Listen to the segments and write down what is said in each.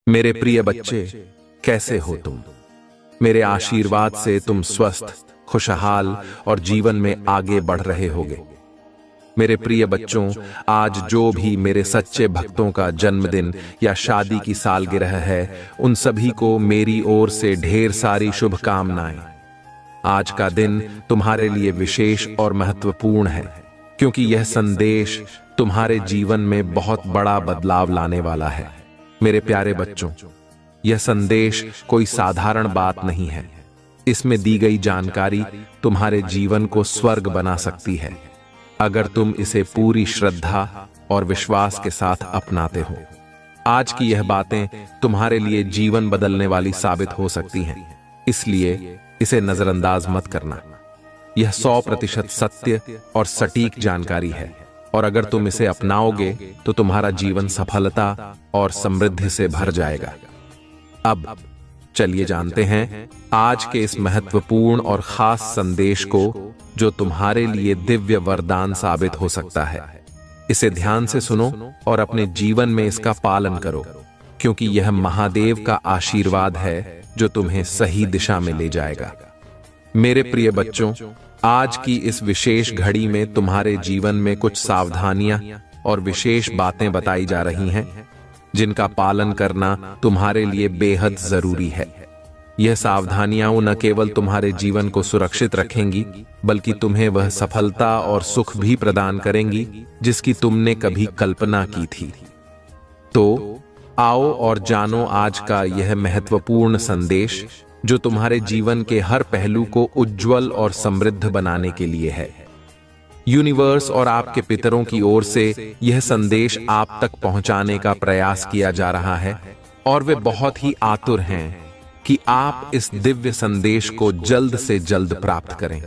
मेरे प्रिय बच्चे, कैसे हो तुम? मेरे आशीर्वाद से तुम स्वस्थ, खुशहाल और जीवन में आगे बढ़ रहे होगे। मेरे प्रिय बच्चों, आज जो भी मेरे सच्चे भक्तों का जन्मदिन या शादी की सालगिरह है, उन सभी को मेरी ओर से ढेर सारी शुभकामनाएं। आज का दिन तुम्हारे लिए विशेष और महत्वपूर्ण है, क्योंकि यह संदेश तुम्हारे जीवन में बहुत बड़ा बदलाव लाने वाला है। मेरे प्यारे बच्चों, यह संदेश कोई साधारण बात नहीं है। इसमें दी गई जानकारी तुम्हारे जीवन को स्वर्ग बना सकती है, अगर तुम इसे पूरी श्रद्धा और विश्वास के साथ अपनाते हो। आज की यह बातें तुम्हारे लिए जीवन बदलने वाली साबित हो सकती हैं, इसलिए इसे नजरअंदाज मत करना। यह 100% सत्य और सटीक जानकारी है, और अगर तुम इसे अपनाओगे तो तुम्हारा जीवन सफलता और समृद्धि से भर जाएगा। अब चलिए जानते हैं आज के इस महत्वपूर्ण और खास संदेश को, जो तुम्हारे लिए दिव्य वरदान साबित हो सकता है। इसे ध्यान से सुनो और अपने जीवन में इसका पालन करो, क्योंकि यह महादेव का आशीर्वाद है जो तुम्हें सही दिशा में ले जाएगा। मेरे प्रिय बच्चों, आज की इस विशेष घड़ी में तुम्हारे जीवन में कुछ सावधानियां और विशेष बातें बताई जा रही हैं, जिनका पालन करना तुम्हारे लिए बेहद जरूरी है। यह सावधानियां न केवल तुम्हारे जीवन को सुरक्षित रखेंगी, बल्कि तुम्हें वह सफलता और सुख भी प्रदान करेंगी जिसकी तुमने कभी कल्पना की थी। तो आओ और जानो आज का यह महत्वपूर्ण संदेश, जो तुम्हारे जीवन के हर पहलू को उज्जवल और समृद्ध बनाने के लिए है। यूनिवर्स और आपके पितरों की ओर से यह संदेश आप तक पहुंचाने का प्रयास किया जा रहा है, और वे बहुत ही आतुर हैं कि आप इस दिव्य संदेश को जल्द से जल्द प्राप्त करें।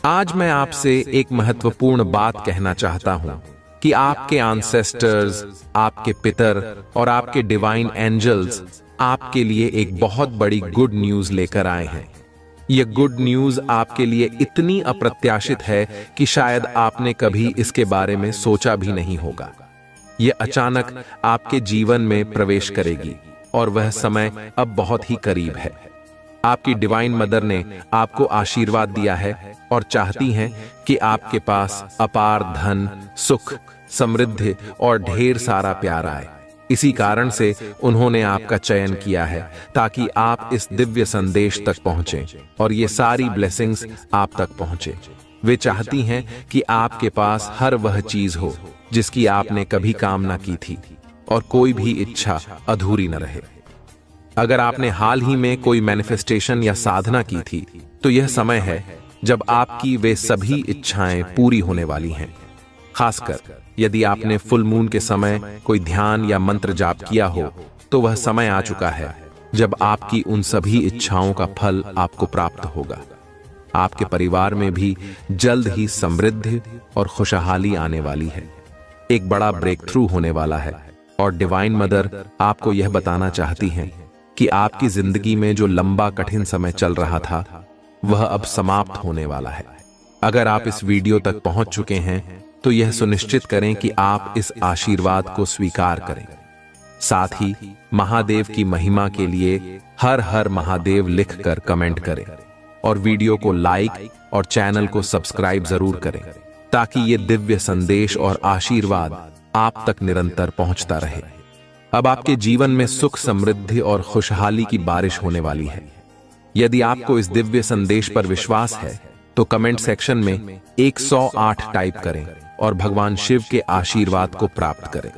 आज मैं आपसे एक महत्वपूर्ण बात कहना चाहता हूं कि आपके एंसेस्टर्स, आपके पितर और आपके डिवाइन एंजल्स आपके लिए एक बहुत बड़ी गुड न्यूज लेकर आए हैं। यह गुड न्यूज आपके लिए इतनी अप्रत्याशित है कि शायद आपने कभी इसके बारे में सोचा भी नहीं होगा। यह अचानक आपके जीवन में प्रवेश करेगी, और वह समय अब बहुत ही करीब है। आपकी डिवाइन मदर ने आपको आशीर्वाद दिया है और चाहती हैं कि आपके पास अपार धन, सुख, समृद्धि और ढेर सारा प्यार आए। इसी कारण से उन्होंने आपका चयन किया है, ताकि आप इस दिव्य संदेश तक पहुंचें और ये सारी ब्लेसिंग्स आप तक पहुंचे। वे चाहती हैं कि आपके पास हर वह चीज हो जिसकी आपने कभी कामना की थी, और कोई भी इच्छा अधूरी न रहे। अगर आपने हाल ही में कोई मैनिफेस्टेशन या साधना की थी, तो यह समय है जब आपकी वे सभी इच्छाएं पूरी होने वाली हैं। खासकर यदि आपने फुल मून के समय कोई ध्यान या मंत्र जाप किया हो, तो वह समय आ चुका है जब आपकी उन सभी इच्छाओं का फल आपको प्राप्त होगा। आपके परिवार में भी जल्द ही समृद्धि और खुशहाली आने वाली है। एक बड़ा ब्रेक थ्रू होने वाला है, और डिवाइन मदर आपको यह बताना चाहती हैं कि आपकी जिंदगी में जो लंबा कठिन समय चल रहा था, वह अब समाप्त होने वाला है। अगर आप इस वीडियो तक पहुंच चुके हैं, तो यह सुनिश्चित करें कि आप इस आशीर्वाद को स्वीकार करें। साथ ही महादेव की महिमा के लिए हर हर महादेव लिखकर कमेंट करें, और वीडियो को लाइक और चैनल को सब्सक्राइब जरूर करें, ताकि ये दिव्य संदेश और आशीर्वाद आप तक निरंतर पहुंचता रहे। अब आपके जीवन में सुख, समृद्धि और खुशहाली की बारिश होने वाली है। यदि आपको इस दिव्य संदेश पर विश्वास है, तो कमेंट सेक्शन में 108 टाइप करें और भगवान शिव के आशीर्वाद को प्राप्त करें।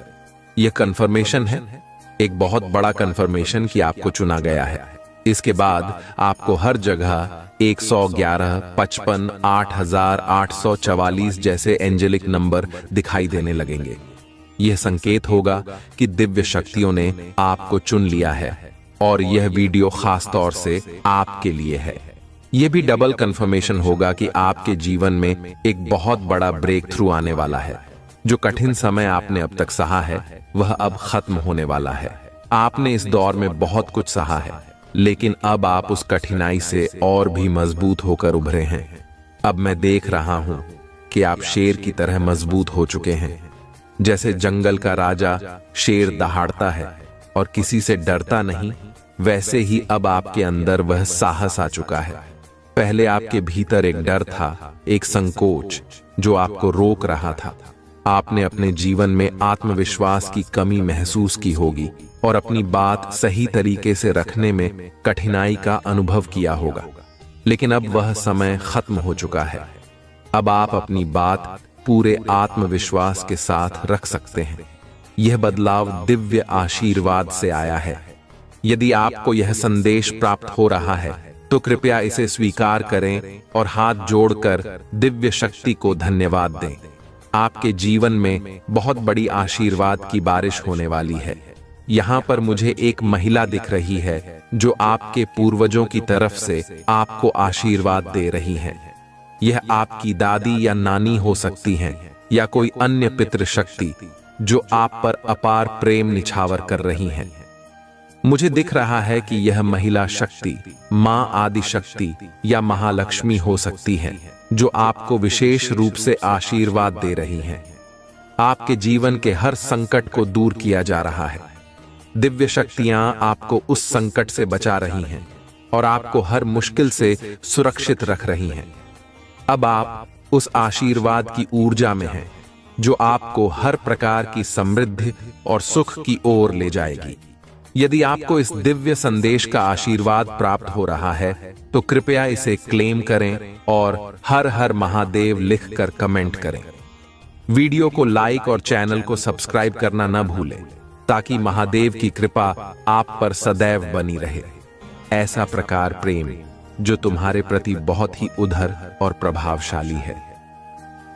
यह कंफर्मेशन है, एक बहुत बड़ा कंफर्मेशन कि आपको चुना गया है। इसके बाद आपको हर जगह 111, 55, 8844 जैसे एंजेलिक नंबर दिखाई देने लगेंगे। यह संकेत होगा कि दिव्य शक्तियों ने आपको चुन लिया है, और यह वीडियो खास तौर से आपके लिए है। यह भी डबल कंफर्मेशन होगा कि आपके जीवन में एक बहुत बड़ा ब्रेक थ्रू आने वाला है। जो कठिन समय आपने अब तक सहा है, वह अब खत्म होने वाला है। आपने इस दौर में बहुत कुछ सहा है, लेकिन अब आप उस कठिनाई से और भी मजबूत होकर उभरे हैं। अब मैं देख रहा हूं कि आप शेर की तरह मजबूत हो चुके हैं। जैसे जंगल का राजा शेर दहाड़ता है, और किसी से डरता नहीं, वैसे ही अब आपके अंदर वह साहस आ चुका है। पहले आपके भीतर एक डर था, एक संकोच जो आपको रोक रहा था। आपने अपने जीवन में आत्मविश्वास की कमी महसूस की होगी और अपनी बात सही तरीके से रखने में कठिनाई का अनुभव किया होगा। लेकिन अब वह समय खत्म हो चुका है। अब आप अपनी बात पूरे आत्मविश्वास के साथ रख सकते हैं। यह बदलाव दिव्य आशीर्वाद से आया है। यदि आपको यह संदेश प्राप्त हो रहा है तो कृपया इसे स्वीकार करें और हाथ जोड़कर दिव्य शक्ति को धन्यवाद दें। आपके जीवन में बहुत बड़ी आशीर्वाद की बारिश होने वाली है। यहाँ पर मुझे एक महिला दिख रही है जो आपके पूर्वजों की तरफ से आपको आशीर्वाद दे रही है। यह आपकी दादी या नानी हो सकती हैं या कोई अन्य पितृशक्ति जो आप पर अपार प्रेम निछावर कर रही हैं। मुझे दिख रहा है कि यह महिला शक्ति मां आदि शक्ति या महालक्ष्मी हो सकती है जो आपको विशेष रूप से आशीर्वाद दे रही हैं। आपके जीवन के हर संकट को दूर किया जा रहा है। दिव्य शक्तियां आपको उस संकट से बचा रही हैं और आपको हर मुश्किल से सुरक्षित रख रही हैं। अब आप उस आशीर्वाद की ऊर्जा में हैं जो आपको हर प्रकार की समृद्धि और सुख की ओर ले जाएगी। यदि आपको इस दिव्य संदेश का आशीर्वाद प्राप्त हो रहा है तो कृपया इसे क्लेम करें और हर हर महादेव लिखकर कमेंट करें। वीडियो को लाइक और चैनल को सब्सक्राइब करना न भूलें ताकि महादेव की कृपा आप पर सदैव बनी रहे। ऐसा प्रकार प्रेम जो तुम्हारे प्रति बहुत ही उदार और प्रभावशाली है।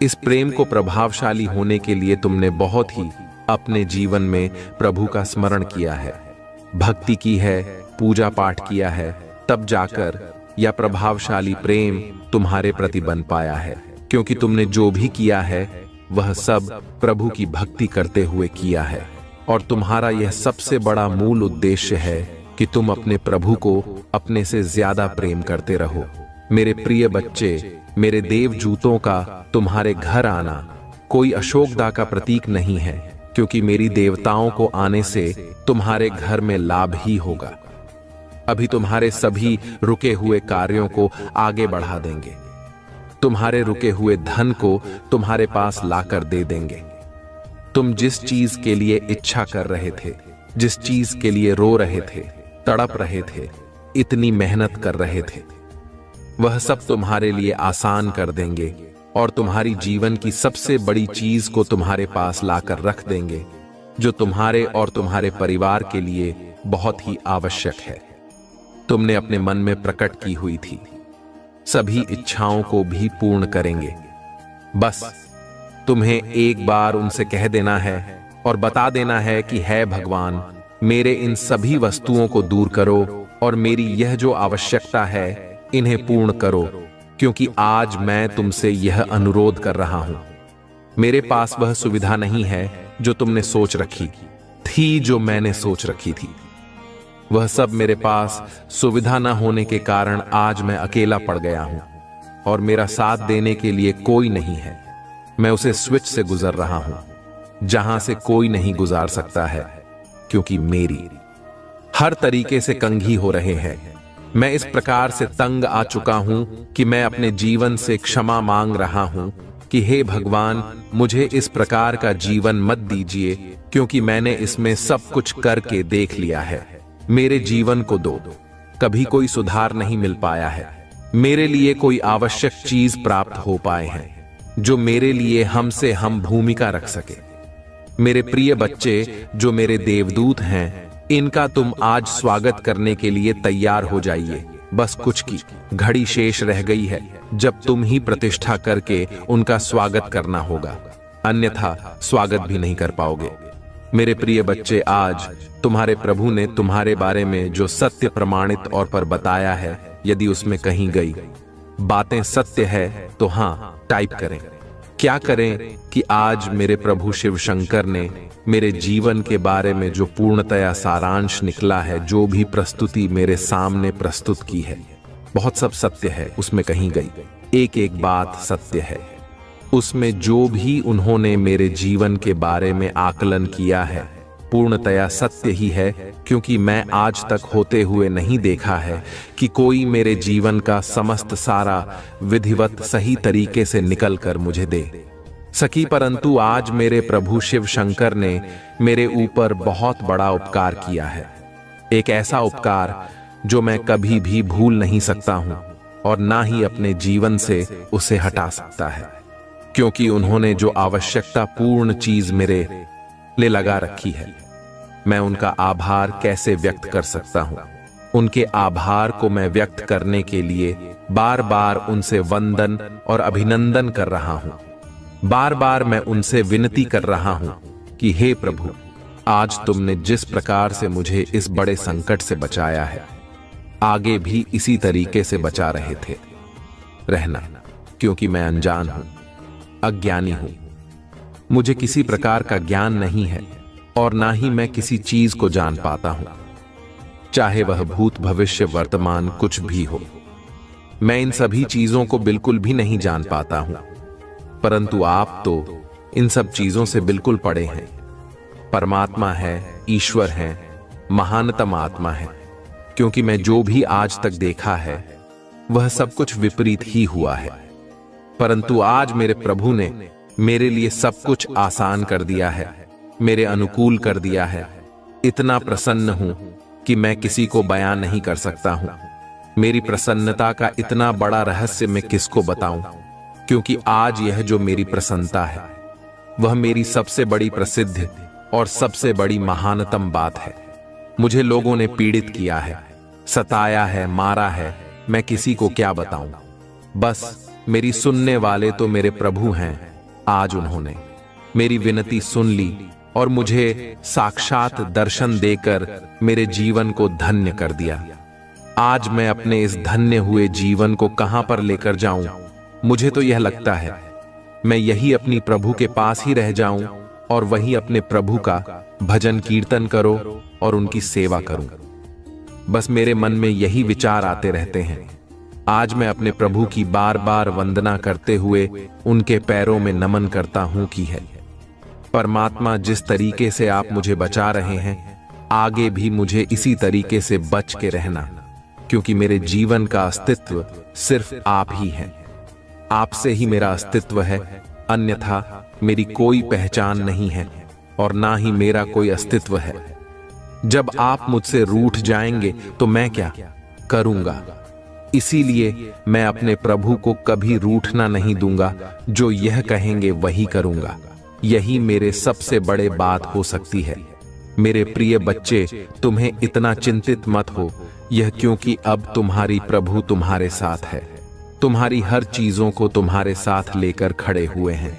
इस प्रेम को प्रभावशाली होने के लिए तुमने बहुत ही अपने जीवन में प्रभु का स्मरण किया है, भक्ति की है, पूजा पाठ किया है, तब जाकर यह प्रभावशाली प्रेम तुम्हारे प्रति बन पाया है। क्योंकि तुमने जो भी किया है वह सब प्रभु की भक्ति करते हुए किया है और तुम्हारा यह सबसे बड़ा मूल उद्देश्य है कि तुम अपने प्रभु को अपने से ज्यादा प्रेम करते रहो। मेरे प्रिय बच्चे, मेरे देवदूतों का तुम्हारे घर आना कोई अशोकदा का प्रतीक नहीं है, क्योंकि मेरी देवताओं को आने से तुम्हारे घर में लाभ ही होगा। अभी तुम्हारे सभी रुके हुए कार्यों को आगे बढ़ा देंगे। तुम्हारे रुके हुए धन को तुम्हारे पास लाकर दे देंगे। तुम जिस चीज के लिए इच्छा कर रहे थे, जिस चीज के लिए रो रहे थे, तड़प रहे थे, इतनी मेहनत कर रहे थे, वह सब तुम्हारे लिए आसान कर देंगे और तुम्हारी जीवन की सबसे बड़ी चीज को तुम्हारे पास लाकर रख देंगे जो तुम्हारे और तुम्हारे परिवार के लिए बहुत ही आवश्यक है। तुमने अपने मन में प्रकट की हुई थी, सभी इच्छाओं को भी पूर्ण करेंगे। बस तुम्हें एक बार उनसे कह देना है और बता देना है कि है भगवान, मेरे इन सभी वस्तुओं को दूर करो और मेरी यह जो आवश्यकता है इन्हें पूर्ण करो, क्योंकि आज मैं तुमसे यह अनुरोध कर रहा हूं। मेरे पास वह सुविधा नहीं है जो तुमने सोच रखी थी, जो मैंने सोच रखी थी। वह सब मेरे पास सुविधा न होने के कारण आज मैं अकेला पड़ गया हूं और मेरा साथ देने के लिए कोई नहीं है। मैं उसे स्विच से गुजर रहा हूं जहां से कोई नहीं गुजार सकता है, क्योंकि मेरी हर तरीके से कंघी हो रहे हैं। मैं इस प्रकार से तंग आ चुका हूं कि मैं अपने जीवन से क्षमा मांग रहा हूं कि हे भगवान, मुझे इस प्रकार का जीवन मत दीजिए, क्योंकि मैंने इसमें सब कुछ करके देख लिया है। मेरे जीवन को दो। कभी कोई सुधार नहीं मिल पाया है। मेरे लिए कोई आवश्यक चीज प्राप्त हो पाए हैं जो मेरे लिए हमसे हम भूमिका रख सके। मेरे प्रिय बच्चे जो मेरे देवदूत हैं, इनका तुम आज स्वागत करने के लिए तैयार हो जाइए। बस कुछ की घड़ी शेष रह गई है जब तुम ही प्रतिष्ठा करके उनका स्वागत करना होगा, अन्यथा स्वागत भी नहीं कर पाओगे। मेरे प्रिय बच्चे, आज तुम्हारे प्रभु ने तुम्हारे बारे में जो सत्य प्रमाणित और पर बताया है, यदि उसमें कहीं गई बातें सत्य है तो हाँ टाइप करें। क्या करें कि आज मेरे प्रभु शिव शंकर ने मेरे जीवन के बारे में जो पूर्णतया सारांश निकला है, जो भी प्रस्तुति मेरे सामने प्रस्तुत की है, बहुत सब सत्य है। उसमें कहीं गई एक एक बात सत्य है। उसमें जो भी उन्होंने मेरे जीवन के बारे में आकलन किया है, पूर्णतया सत्य ही है, क्योंकि मैं आज तक होते हुए नहीं देखा है कि कोई मेरे जीवन का समस्त सारा विधिवत सही तरीके से निकल कर मुझे दे सकी। परंतु आज मेरे प्रभु शिव शंकर ने मेरे ऊपर बहुत बड़ा उपकार किया है, एक ऐसा उपकार जो मैं कभी भी भूल नहीं सकता हूं और ना ही अपने जीवन से उसे हटा सकता है, क्योंकि उन्होंने जो आवश्यकता पूर्ण चीज मेरे ले लगा रखी है, मैं उनका आभार कैसे व्यक्त कर सकता हूं। उनके आभार को मैं व्यक्त करने के लिए बार बार उनसे वंदन और अभिनंदन कर रहा हूं। बार बार मैं उनसे विनती कर रहा हूं कि हे प्रभु, आज तुमने जिस प्रकार से मुझे इस बड़े संकट से बचाया है, आगे भी इसी तरीके से बचा रहे थे रहना, क्योंकि मैं अनजान हूं, अज्ञानी हूं। मुझे किसी प्रकार का ज्ञान नहीं है और ना ही मैं किसी चीज को जान पाता हूं, चाहे वह भूत भविष्य वर्तमान कुछ भी हो। मैं इन सभी चीजों को बिल्कुल भी नहीं जान पाता हूं, परंतु आप तो इन सब चीजों से बिल्कुल परे हैं। परमात्मा है, ईश्वर है, महानतम आत्मा है, क्योंकि मैं जो भी आज तक देखा है वह सब कुछ विपरीत ही हुआ है। परंतु आज मेरे प्रभु ने मेरे लिए सब कुछ आसान कर दिया है, मेरे अनुकूल कर दिया है। इतना प्रसन्न हूं कि मैं किसी को बयान नहीं कर सकता हूं। मेरी प्रसन्नता का इतना बड़ा रहस्य मैं किसको बताऊं, क्योंकि आज यह जो मेरी प्रसन्नता है वह मेरी सबसे बड़ी प्रसिद्ध और सबसे बड़ी महानतम बात है। मुझे लोगों ने पीड़ित किया है, सताया है, मारा है, मैं किसी को क्या बताऊं। बस मेरी सुनने वाले तो मेरे प्रभु हैं। आज उन्होंने मेरी विनती सुन ली और मुझे साक्षात दर्शन देकर मेरे जीवन को धन्य कर दिया। आज मैं अपने इस धन्य हुए जीवन को कहां पर लेकर जाऊं? मुझे तो यह लगता है मैं यही अपनी प्रभु के पास ही रह जाऊं और वही अपने प्रभु का भजन कीर्तन करो और उनकी सेवा करूं। बस मेरे मन में यही विचार आते रहते हैं। आज मैं अपने प्रभु की बार बार वंदना करते हुए उनके पैरों में नमन करता हूं कि है परमात्मा, जिस तरीके से आप मुझे बचा रहे हैं, आगे भी मुझे इसी तरीके से बच के रहना, क्योंकि मेरे जीवन का अस्तित्व सिर्फ आप ही हैं। आपसे ही मेरा अस्तित्व है, अन्यथा मेरी कोई पहचान नहीं है और ना ही मेरा कोई अस्तित्व है। जब आप मुझसे रूठ जाएंगे तो मैं क्या करूंगा? इसीलिए मैं अपने प्रभु को कभी रूठना नहीं दूंगा। जो यह कहेंगे वही करूंगा। यही मेरे सबसे बड़े बात हो सकती है। मेरे प्रिय बच्चे, तुम्हें इतना चिंतित मत हो, यह क्योंकि अब तुम्हारी प्रभु तुम्हारे साथ है। तुम्हारी हर चीजों को तुम्हारे साथ लेकर खड़े हुए हैं।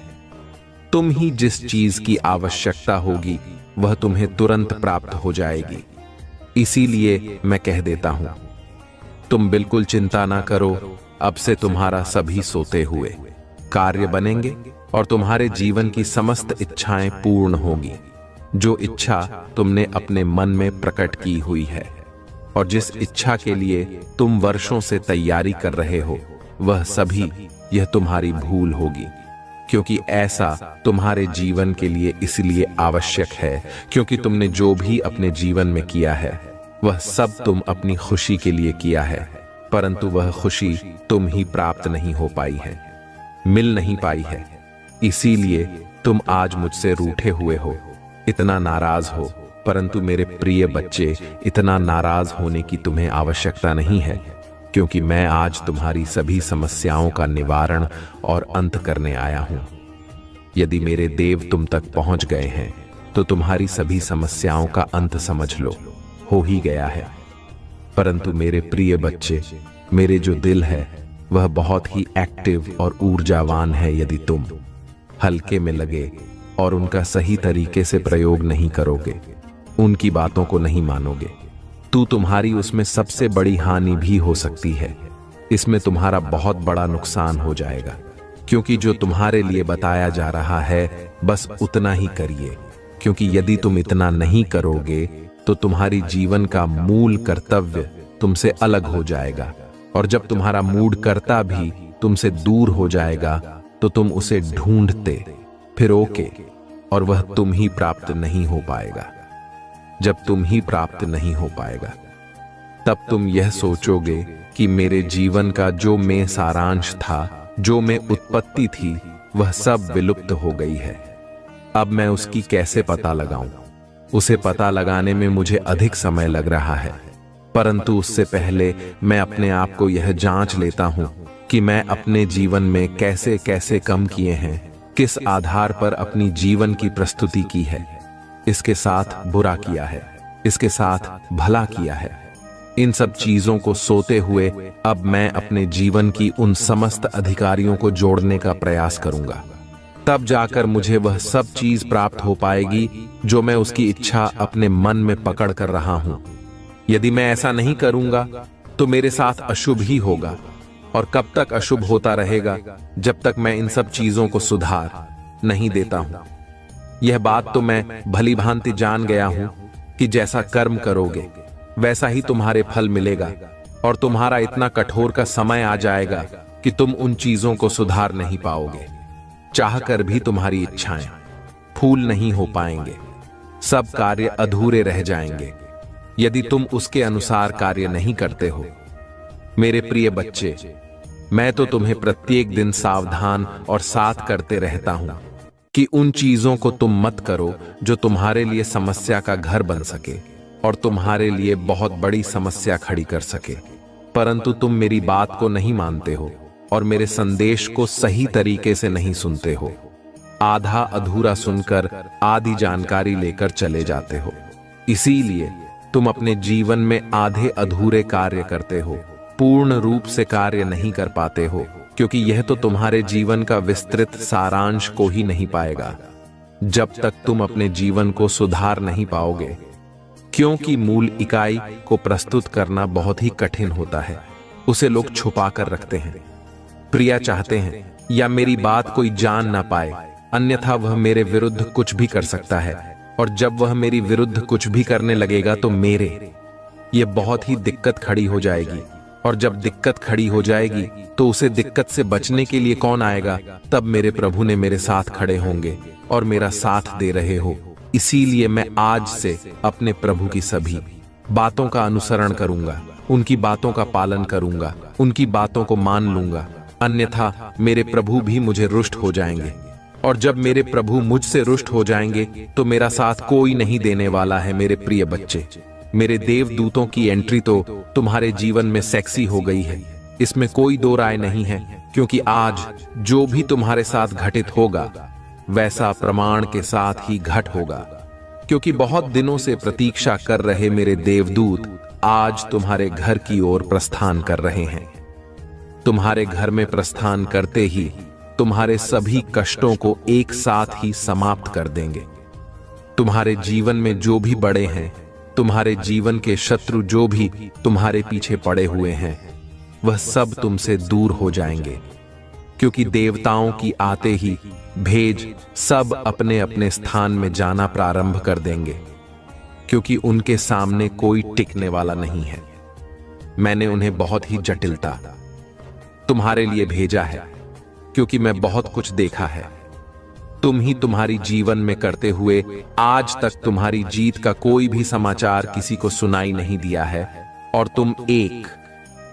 तुम ही जिस चीज की आवश्यकता होगी वह तुम्हें तुरंत प्राप्त हो जाएगी। इसीलिए मैं कह देता हूं, तुम बिल्कुल चिंता ना करो। अब से तुम्हारा सभी सोते हुए कार्य बनेंगे और तुम्हारे जीवन की समस्त इच्छाएं पूर्ण होगी। जो इच्छा तुमने अपने मन में प्रकट की हुई है और जिस इच्छा के लिए तुम वर्षों से तैयारी कर रहे हो, वह सभी यह तुम्हारी भूल होगी, क्योंकि ऐसा तुम्हारे जीवन के लिए इसलिए आवश्यक है क्योंकि तुमने जो भी अपने जीवन में किया है वह सब तुम अपनी खुशी के लिए किया है, परंतु वह खुशी तुम ही प्राप्त नहीं हो पाई है, मिल नहीं पाई है। इसीलिए तुम आज मुझसे रूठे हुए हो, इतना नाराज हो। परंतु मेरे प्रिय बच्चे, इतना नाराज होने की तुम्हें आवश्यकता नहीं है, क्योंकि मैं आज तुम्हारी सभी समस्याओं का निवारण और अंत करने आया हूं। यदि मेरे देव तुम तक पहुंच गए हैं तो तुम्हारी सभी समस्याओं का अंत समझ लो, हो ही गया है। परंतु मेरे प्रिय बच्चे, मेरे जो दिल है वह बहुत ही एक्टिव और ऊर्जावान है। यदि तुम हल्के में लगे और उनका सही तरीके से प्रयोग नहीं करोगे, उनकी बातों को नहीं मानोगे, तो तुम्हारी उसमें सबसे बड़ी हानि भी हो सकती है। इसमें तुम्हारा बहुत बड़ा नुकसान हो जाएगा, क्योंकि जो तुम्हारे लिए बताया जा रहा है बस उतना ही करिए, क्योंकि यदि तुम इतना नहीं करोगे तो तुम्हारी जीवन का मूल कर्तव्य तुमसे अलग हो जाएगा, और जब तुम्हारा मूड कर्ता भी तुमसे दूर हो जाएगा तो तुम उसे ढूंढते फिरोगे और वह तुम ही प्राप्त नहीं हो पाएगा। जब तुम ही प्राप्त नहीं हो पाएगा। तब तुम यह सोचोगे कि मेरे जीवन का जो मैं सारांश था, जो मैं उत्पत्ति थी, वह सब विलुप्त हो गई है। अब मैं उसकी कैसे पता लगाऊं? उसे पता लगाने में मुझे अधिक समय लग रहा है, परंतु उससे पहले मैं अपने आप को यह जांच लेता हूं कि मैं अपने जीवन में कैसे कैसे कम किए हैं, किस आधार पर अपनी जीवन की प्रस्तुति की है, इसके साथ बुरा किया है, इसके साथ भला किया है। इन सब चीजों को सोते हुए अब मैं अपने जीवन की उन समस्त अधिकारियों को जोड़ने का प्रयास करूंगा। तब जाकर मुझे वह सब चीज प्राप्त हो पाएगी जो मैं उसकी इच्छा अपने मन में पकड़ कर रहा हूं। यदि मैं ऐसा नहीं करूंगा तो मेरे साथ अशुभ ही होगा, और कब तक अशुभ होता रहेगा? जब तक मैं इन सब चीजों को सुधार नहीं देता हूं। यह बात तो मैं भली भांति जान गया हूं कि जैसा कर्म करोगे वैसा ही तुम्हारे फल मिलेगा, और तुम्हारा इतना कठोर का समय आ जाएगा कि तुम उन चीजों को सुधार नहीं पाओगे। चाहकर भी तुम्हारी इच्छाएं फूल नहीं हो पाएंगे, सब कार्य अधूरे रह जाएंगे यदि तुम उसके अनुसार कार्य नहीं करते हो। मेरे प्रिय बच्चे, मैं तो तुम्हें प्रत्येक दिन सावधान और साथ करते रहता हूं कि उन चीजों को तुम मत करो जो तुम्हारे लिए समस्या का घर बन सके और तुम्हारे लिए बहुत बड़ी समस्या खड़ी कर सके। परंतु तुम मेरी बात को नहीं मानते हो और मेरे संदेश को सही तरीके से नहीं सुनते हो। आधा अधूरा सुनकर आधी जानकारी लेकर चले जाते हो। इसीलिए तुम अपने जीवन में आधे अधूरे कार्य करते हो, पूर्ण रूप से कार्य नहीं कर पाते हो, क्योंकि यह तो तुम्हारे जीवन का विस्तृत सारांश को ही नहीं पाएगा जब तक तुम अपने जीवन को सुधार नहीं पाओगे। क्योंकि मूल इकाई को प्रस्तुत करना बहुत ही कठिन होता है, उसे लोग छुपा कर रखते हैं। प्रिया चाहते हैं या मेरी बात कोई जान ना पाए, अन्यथा वह मेरे विरुद्ध कुछ भी कर सकता है, और जब वह मेरी विरुद्ध कुछ भी करने लगेगा तो ये बहुत ही दिक्कत खड़ी हो जाएगी, और जब दिक्कत खड़ी हो जाएगी तो उसे दिक्कत से बचने के लिए कौन आएगा? तब मेरे प्रभु ने मेरे साथ खड़े होंगे और मेरा साथ दे रहे हो। इसीलिए मैं आज से अपने प्रभु की सभी बातों का अनुसरण करूंगा, उनकी बातों का पालन करूंगा, उनकी बातों को मान लूंगा, अन्यथा मेरे प्रभु भी मुझे रुष्ट हो जाएंगे। और जब मेरे प्रभु मुझसे रुष्ट हो जाएंगे तो मेरा साथ कोई नहीं देने वाला है। मेरे प्रिय बच्चे, मेरे देवदूतों की एंट्री तो तुम्हारे जीवन में सेक्सी हो गई है, इसमें कोई दो राय नहीं है, क्योंकि आज जो भी तुम्हारे साथ घटित होगा वैसा प्रमाण के साथ ही घट होगा। क्योंकि बहुत दिनों से प्रतीक्षा कर रहे मेरे देवदूत आज तुम्हारे घर की ओर प्रस्थान कर रहे हैं। तुम्हारे घर में प्रस्थान करते ही तुम्हारे सभी कष्टों को एक साथ ही समाप्त कर देंगे। तुम्हारे जीवन में जो भी बड़े हैं, तुम्हारे जीवन के शत्रु जो भी तुम्हारे पीछे पड़े हुए हैं, वह सब तुमसे दूर हो जाएंगे, क्योंकि देवताओं की आते ही भेज सब अपने अपने स्थान में जाना प्रारंभ कर देंगे, क्योंकि उनके सामने कोई टिकने वाला नहीं है। मैंने उन्हें बहुत ही जटिलता तुम्हारे लिए भेजा है, क्योंकि मैं बहुत कुछ देखा है। तुम ही तुम्हारी जीवन में करते हुए आज तक तुम्हारी जीत का कोई भी समाचार किसी को सुनाई नहीं दिया है, और तुम एक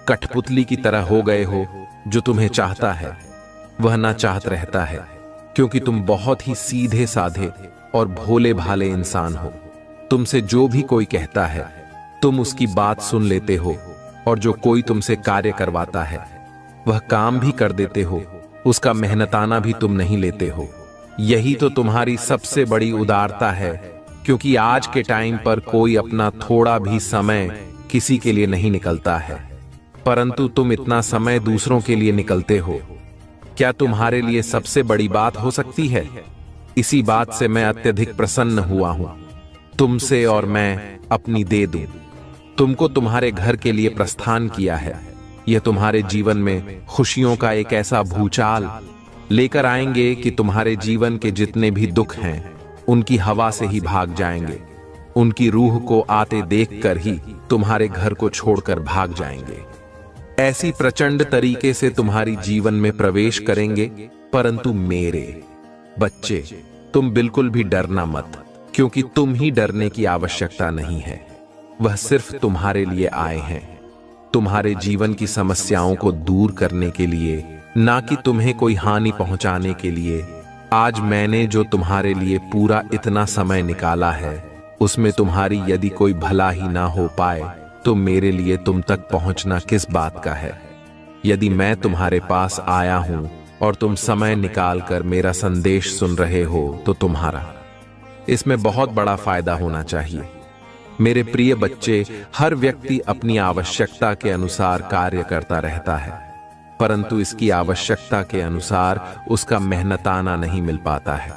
कठपुतली की तरह हो गए हो। जो तुम्हें चाहता है वह ना चाहत रहता है, क्योंकि तुम बहुत ही सीधे साधे और भोले भाले इंसान हो। तुमसे जो भी कोई कहता है तुम उसकी बात सुन लेते हो, और जो कोई तुमसे कार्य करवाता है वह काम भी कर देते हो, उसका मेहनताना भी तुम नहीं लेते हो। यही तो तुम्हारी सबसे बड़ी उदारता है, क्योंकि आज के टाइम पर कोई अपना थोड़ा भी समय किसी के लिए नहीं निकलता है, परंतु तुम इतना समय दूसरों के लिए निकलते हो। क्या तुम्हारे लिए सबसे बड़ी बात हो सकती है? इसी बात से मैं अत्यधिक प्रसन्न हुआ हूं तुमसे, और मैं अपनी दे दूं। तुमको तुम्हारे घर के लिए प्रस्थान किया है। यह तुम्हारे जीवन में खुशियों का एक ऐसा भूचाल लेकर आएंगे कि तुम्हारे जीवन के जितने भी दुख हैं उनकी हवा से ही भाग जाएंगे। उनकी रूह को आते देखकर ही तुम्हारे घर को छोड़कर भाग जाएंगे। ऐसी प्रचंड तरीके से तुम्हारी जीवन में प्रवेश करेंगे। परंतु मेरे बच्चे, तुम बिल्कुल भी डरना मत, क्योंकि तुम ही डरने की आवश्यकता नहीं है। वह सिर्फ तुम्हारे लिए आए हैं, तुम्हारे जीवन की समस्याओं को दूर करने के लिए, ना कि तुम्हें कोई हानि पहुंचाने के लिए। आज मैंने जो तुम्हारे लिए पूरा इतना समय निकाला है, उसमें तुम्हारी यदि कोई भला ही ना हो पाए तो मेरे लिए तुम तक पहुंचना किस बात का है। यदि मैं तुम्हारे पास आया हूं और तुम समय निकालकर मेरा संदेश सुन रहे हो तो तुम्हारा इसमें बहुत बड़ा फायदा होना चाहिए। मेरे प्रिय बच्चे, हर व्यक्ति अपनी आवश्यकता के अनुसार कार्य करता रहता है, परंतु इसकी आवश्यकता के अनुसार उसका मेहनताना नहीं मिल पाता है।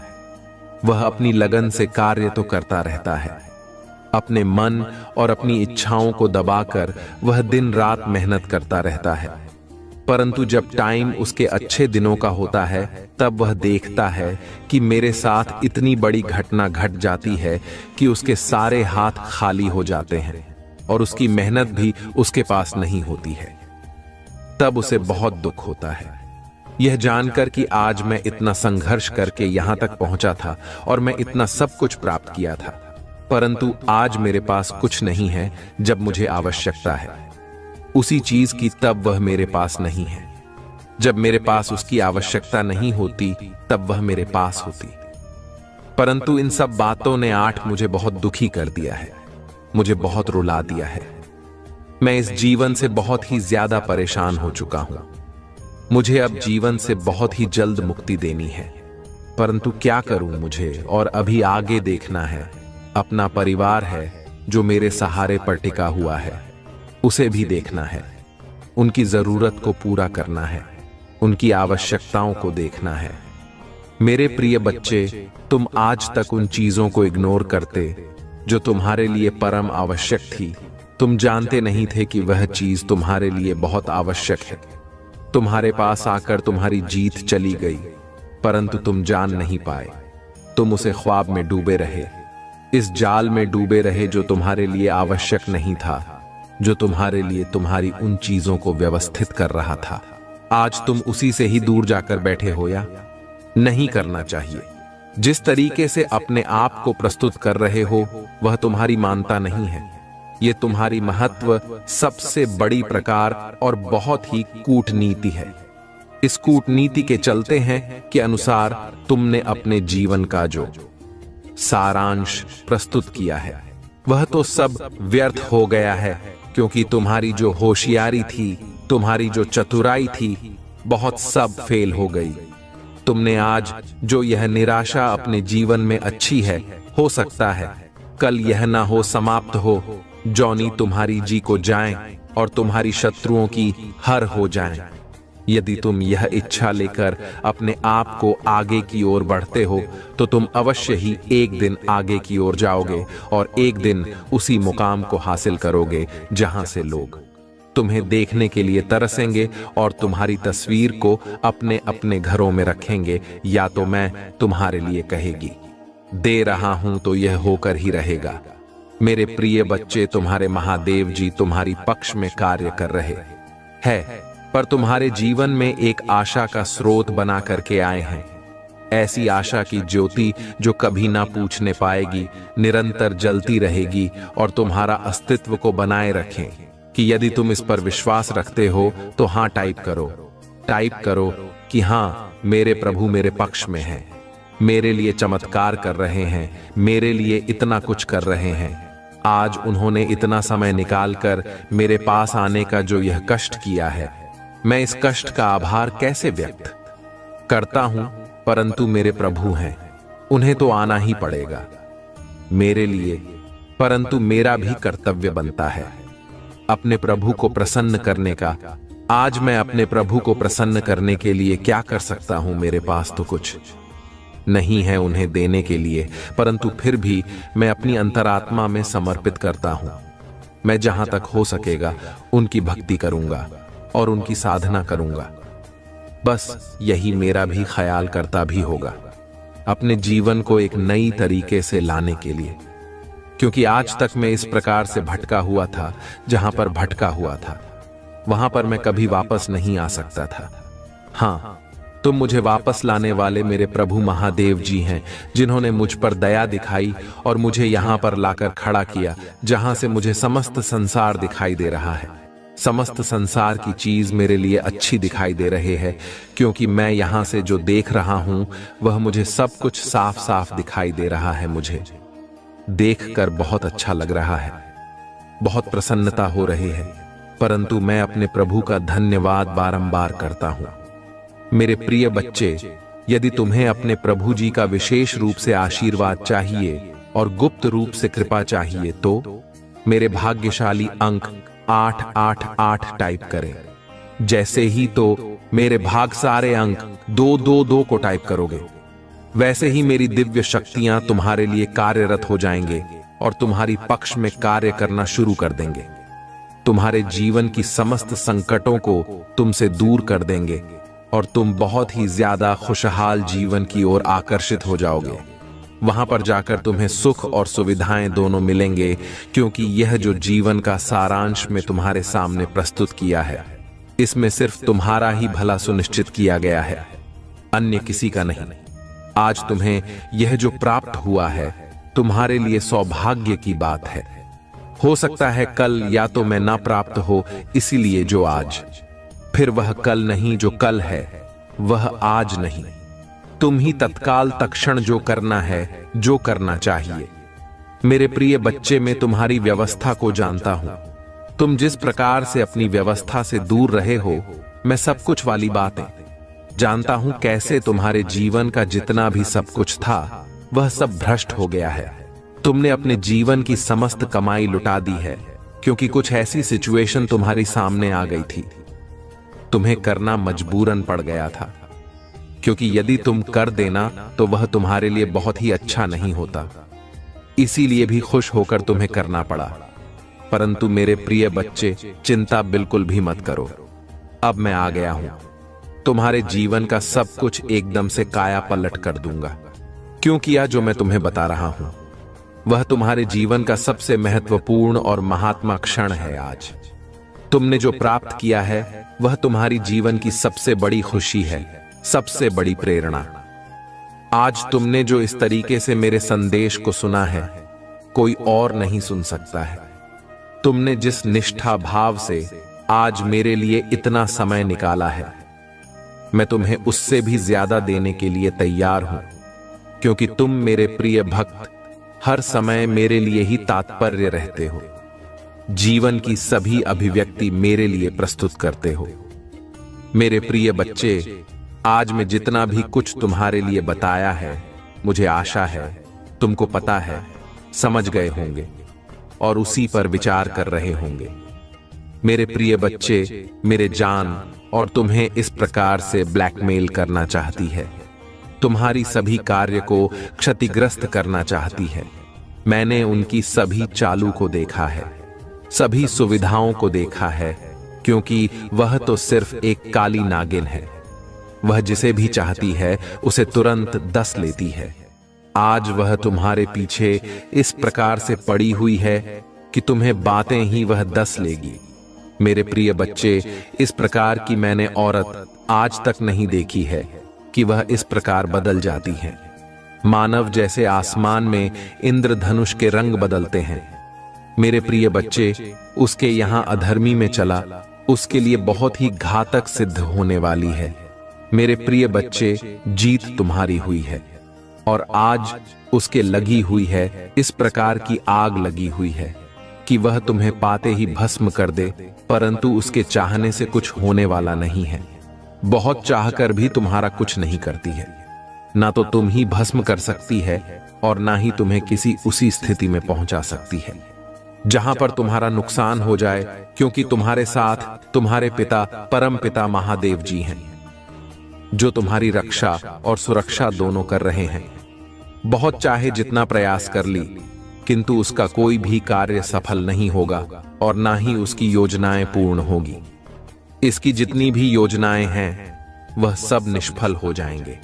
वह अपनी लगन से कार्य तो करता रहता है, अपने मन और अपनी इच्छाओं को दबाकर वह दिन रात मेहनत करता रहता है, परंतु जब टाइम उसके अच्छे दिनों का होता है तब वह देखता है कि मेरे साथ इतनी बड़ी घटना घट जाती है कि उसके सारे हाथ खाली हो जाते हैं और उसकी मेहनत भी उसके पास नहीं होती है। तब उसे बहुत दुख होता है, यह जानकर कि आज मैं इतना संघर्ष करके यहां तक पहुंचा था और मैं इतना सब कुछ प्राप्त किया था, परंतु आज मेरे पास कुछ नहीं है। जब मुझे आवश्यकता है उसी चीज की, तब वह मेरे पास नहीं है। जब मेरे पास उसकी आवश्यकता नहीं होती तब वह मेरे पास होती। परंतु इन सब बातों ने मुझे बहुत दुखी कर दिया है, मुझे बहुत रुला दिया है। मैं इस जीवन से बहुत ही ज्यादा परेशान हो चुका हूं। मुझे अब जीवन से बहुत ही जल्द मुक्ति देनी है, परंतु क्या करूं? मुझे और अभी आगे देखना है। अपना परिवार है जो मेरे सहारे पर टिका हुआ है, उसे भी देखना है। उनकी जरूरत को पूरा करना है, उनकी आवश्यकताओं को देखना है। मेरे प्रिय बच्चे, तुम आज तक उन चीजों को इग्नोर करते जो तुम्हारे लिए परम आवश्यक थी। तुम जानते नहीं थे कि वह चीज तुम्हारे लिए बहुत आवश्यक है। तुम्हारे पास आकर तुम्हारी जीत चली गई, परंतु तुम जान नहीं पाए। तुम उसे ख्वाब में डूबे रहे, इस जाल में डूबे रहे जो तुम्हारे लिए आवश्यक नहीं था, जो तुम्हारे लिए तुम्हारी उन चीजों को व्यवस्थित कर रहा था। आज तुम उसी से ही दूर जाकर बैठे हो या नहीं करना चाहिए। जिस तरीके से अपने आप को प्रस्तुत कर रहे हो वह तुम्हारी मानता नहीं है। यह तुम्हारी महत्व सबसे बड़ी प्रकार और बहुत ही कूटनीति है। इस कूटनीति के चलते हैं कि अनुसार तुमने अपने जीवन का जो सारांश प्रस्तुत किया है वह तो सब व्यर्थ हो गया है, क्योंकि तुम्हारी जो होशियारी थी, तुम्हारी जो चतुराई थी, बहुत सब फेल हो गई। तुमने आज जो यह निराशा अपने जीवन में अच्छी है, हो सकता है कल यह ना हो, समाप्त हो। जॉनी तुम्हारी जी को जाएं और तुम्हारी शत्रुओं की हर हो जाएं। यदि तुम यह इच्छा लेकर अपने आप को आगे की ओर बढ़ते हो तो तुम अवश्य ही एक दिन आगे की ओर जाओगे और एक दिन उसी मुकाम को हासिल करोगे जहां से लोग तुम्हें देखने के लिए तरसेंगे और तुम्हारी तस्वीर को अपने अपने घरों में रखेंगे। या तो मैं तुम्हारे लिए कहेगी दे रहा हूं तो यह होकर ही रहेगा। मेरे प्रिय बच्चे, तुम्हारे महादेव जी तुम्हारी पक्ष में कार्य कर रहे हैं, पर तुम्हारे जीवन में एक आशा का स्रोत बना करके आए हैं। ऐसी आशा की ज्योति जो कभी ना पूछने पाएगी, निरंतर जलती रहेगी और तुम्हारा अस्तित्व को बनाए रखें कि यदि तुम इस पर विश्वास रखते हो तो हाँ टाइप करो कि हाँ, मेरे प्रभु मेरे पक्ष में हैं, मेरे लिए चमत्कार कर रहे हैं, मेरे लिए इतना कुछ कर रहे हैं। आज उन्होंने इतना समय निकालकर मेरे पास आने का जो यह कष्ट किया है, मैं इस कष्ट का आभार कैसे व्यक्त करता हूं, परंतु मेरे प्रभु हैं, उन्हें तो आना ही पड़ेगा मेरे लिए। परंतु मेरा भी कर्तव्य बनता है अपने प्रभु को प्रसन्न करने का। आज मैं अपने प्रभु को प्रसन्न करने के लिए क्या कर सकता हूं? मेरे पास तो कुछ नहीं है उन्हें देने के लिए, परंतु फिर भी मैं अपनी अंतरात्मा में समर्पित करता हूं। मैं जहां तक हो सकेगा उनकी भक्ति करूंगा और उनकी साधना करूंगा। बस यही मेरा भी ख्याल करता भी होगा अपने जीवन को एक नई तरीके से लाने के लिए, क्योंकि आज तक मैं इस प्रकार से भटका हुआ था। जहां पर भटका हुआ था वहां पर मैं कभी वापस नहीं आ सकता था। हाँ, तुम मुझे वापस लाने वाले मेरे प्रभु महादेव जी हैं, जिन्होंने मुझ पर दया दिखाई और मुझे यहां पर लाकर खड़ा किया, जहां से मुझे समस्त संसार दिखाई दे रहा है। समस्त संसार की चीज मेरे लिए अच्छी दिखाई दे रहे हैं, क्योंकि मैं यहां से जो देख रहा हूं वह मुझे सब कुछ साफ साफ दिखाई दे रहा है। मुझे देखकर बहुत अच्छा लग रहा है, बहुत प्रसन्नता हो रही है, परंतु मैं अपने प्रभु का धन्यवाद बारंबार करता हूं। मेरे प्रिय बच्चे, यदि तुम्हें अपने प्रभु जी का विशेष रूप से आशीर्वाद चाहिए और गुप्त रूप से कृपा चाहिए तो मेरे भाग्यशाली अंक 888 टाइप करें। जैसे ही तो मेरे भाग सारे अंक 222 को टाइप करोगे, वैसे ही मेरी दिव्य शक्तियां तुम्हारे लिए कार्यरत हो जाएंगे और तुम्हारी पक्ष में कार्य करना शुरू कर देंगे। तुम्हारे जीवन की समस्त संकटों को तुमसे दूर कर देंगे और तुम बहुत ही ज्यादा खुशहाल जीवन की ओर आकर्षित हो जाओगे। वहां पर जाकर तुम्हें सुख और सुविधाएं दोनों मिलेंगे, क्योंकि यह जो जीवन का सारांश में तुम्हारे सामने प्रस्तुत किया है, इसमें सिर्फ तुम्हारा ही भला सुनिश्चित किया गया है, अन्य किसी का नहीं। आज तुम्हें यह जो प्राप्त हुआ है तुम्हारे लिए सौभाग्य की बात है। हो सकता है कल या तो मैं ना प्राप्त हो, इसीलिए जो आज, फिर वह कल नहीं जो कल है, वह आज नहीं। तुम ही तत्काल तत्क्षण जो करना है, जो करना चाहिए। मेरे प्रिय बच्चे, मैं तुम्हारी व्यवस्था को जानता हूं। तुम जिस प्रकार से अपनी व्यवस्था से दूर रहे हो, मैं सब कुछ वाली बातें जानता हूं। कैसे तुम्हारे जीवन का जितना भी सब कुछ था वह सब भ्रष्ट हो गया है। तुमने अपने जीवन की समस्त कमाई लुटा दी है, क्योंकि कुछ ऐसी सिचुएशन तुम्हारी सामने आ गई थी। तुम्हें करना मजबूरन पड़ गया था, क्योंकि यदि तुम कर देना तो वह तुम्हारे लिए बहुत ही अच्छा नहीं होता। इसीलिए भी खुश होकर तुम्हें करना पड़ा। परंतु मेरे प्रिय बच्चे, चिंता बिल्कुल भी मत करो। अब मैं आ गया हूं, तुम्हारे जीवन का सब कुछ एकदम से काया पलट कर दूंगा। क्यों किया जो मैं तुम्हें बता रहा हूं, वह तुम्हारे जीवन का सबसे महत्वपूर्ण और महात्मा क्षण है। आज तुमने जो प्राप्त किया है वह तुम्हारी जीवन की सबसे बड़ी खुशी है, सबसे बड़ी प्रेरणा। आज तुमने जो इस तरीके से मेरे संदेश को सुना है, कोई और नहीं सुन सकता है। तुमने जिस निष्ठा भाव से आज मेरे लिए इतना समय निकाला है, मैं तुम्हें उससे भी ज्यादा देने के लिए तैयार हूं, क्योंकि तुम मेरे प्रिय भक्त हर समय मेरे लिए ही तात्पर्य रहते हो। जीवन की सभी अभिव्यक्ति मेरे लिए प्रस्तुत करते हो। मेरे प्रिय बच्चे, आज मैं जितना भी कुछ तुम्हारे लिए बताया है, मुझे आशा है तुमको पता है, समझ गए होंगे और उसी पर विचार कर रहे होंगे। मेरे प्रिय बच्चे, मेरे जान और तुम्हें इस प्रकार से ब्लैकमेल करना चाहती है, तुम्हारी सभी कार्य को क्षतिग्रस्त करना चाहती है। मैंने उनकी सभी चालू को देखा है, सभी सुविधाओं को देखा है, क्योंकि वह तो सिर्फ एक काली नागिन है। वह जिसे भी चाहती है उसे तुरंत डस लेती है। आज वह तुम्हारे पीछे इस प्रकार से पड़ी हुई है कि तुम्हें बातें ही वह डस लेगी। मेरे प्रिय बच्चे, इस प्रकार की मैंने औरत आज तक नहीं देखी है कि वह इस प्रकार बदल जाती है। मानव जैसे आसमान में इंद्रधनुष के रंग बदलते हैं। मेरे प्रिय बच्चे, उसके यहां अधर्मी में चला, उसके लिए बहुत ही घातक सिद्ध होने वाली है। मेरे प्रिय बच्चे, जीत तुम्हारी हुई है और आज उसके लगी हुई है, इस प्रकार की आग लगी हुई है कि वह तुम्हें पाते ही भस्म कर दे, परंतु उसके चाहने से कुछ होने वाला नहीं है। बहुत चाहकर भी तुम्हारा कुछ नहीं करती है। ना तो तुम ही भस्म कर सकती है और ना ही तुम्हें किसी उसी स्थिति में पहुंचा सकती है जहां पर तुम्हारा नुकसान हो जाए, क्योंकि तुम्हारे साथ तुम्हारे पिता परम पिता महादेव जी हैं, जो तुम्हारी रक्षा और सुरक्षा दोनों कर रहे हैं। बहुत चाहे जितना प्रयास कर ली, किंतु उसका कोई भी कार्य सफल नहीं होगा और ना ही उसकी योजनाएं पूर्ण होगी। इसकी जितनी भी योजनाएं हैं वह सब निष्फल हो जाएंगे।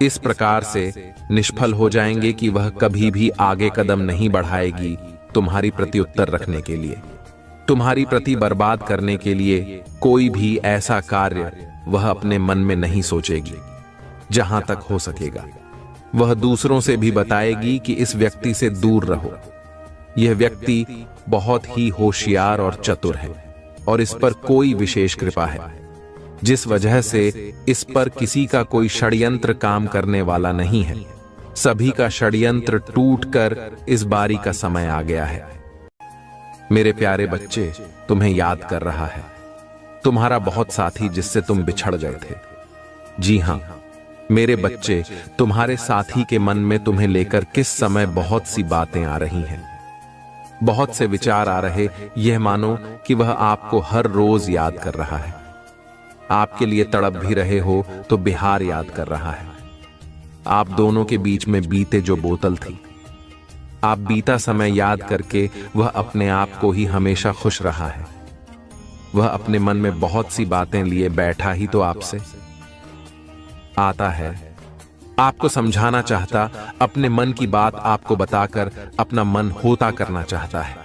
इस प्रकार से निष्फल हो जाएंगे कि वह कभी भी आगे कदम नहीं बढ़ाएगी तुम्हारी प्रत्युत्तर रखने के लिए। तुम्हारी प्रति बर्बाद करने के लिए कोई भी ऐसा कार्य वह अपने मन में नहीं सोचेगी। जहां तक हो सकेगा। वह दूसरों से भी बताएगी कि इस व्यक्ति से दूर रहो। यह व्यक्ति बहुत ही होशियार और चतुर है और इस पर कोई विशेष कृपा है, जिस वजह से इस पर किसी का कोई षड्यंत्र काम करने वाला नहीं है। सभी का षड्यंत्र टूटकर इस बारी का समय आ गया है। मेरे प्यारे बच्चे, तुम्हें याद कर रहा है तुम्हारा बहुत साथी जिससे तुम बिछड़ गए थे। जी हां मेरे बच्चे, तुम्हारे साथी के मन में तुम्हें लेकर किस समय बहुत सी बातें आ रही हैं, बहुत से विचार आ रहे। यह मानो कि वह आपको हर रोज याद कर रहा है। आपके लिए तड़प भी रहे हो तो बिहार याद कर रहा है। आप दोनों के बीच में बीते जो बोतल थी, आप बीता समय याद करके वह अपने आप को ही हमेशा खुश रहा है। वह अपने मन में बहुत सी बातें लिए बैठा ही तो आपसे आता है। आपको समझाना चाहता, अपने मन की बात आपको बताकर अपना मन होता करना चाहता है।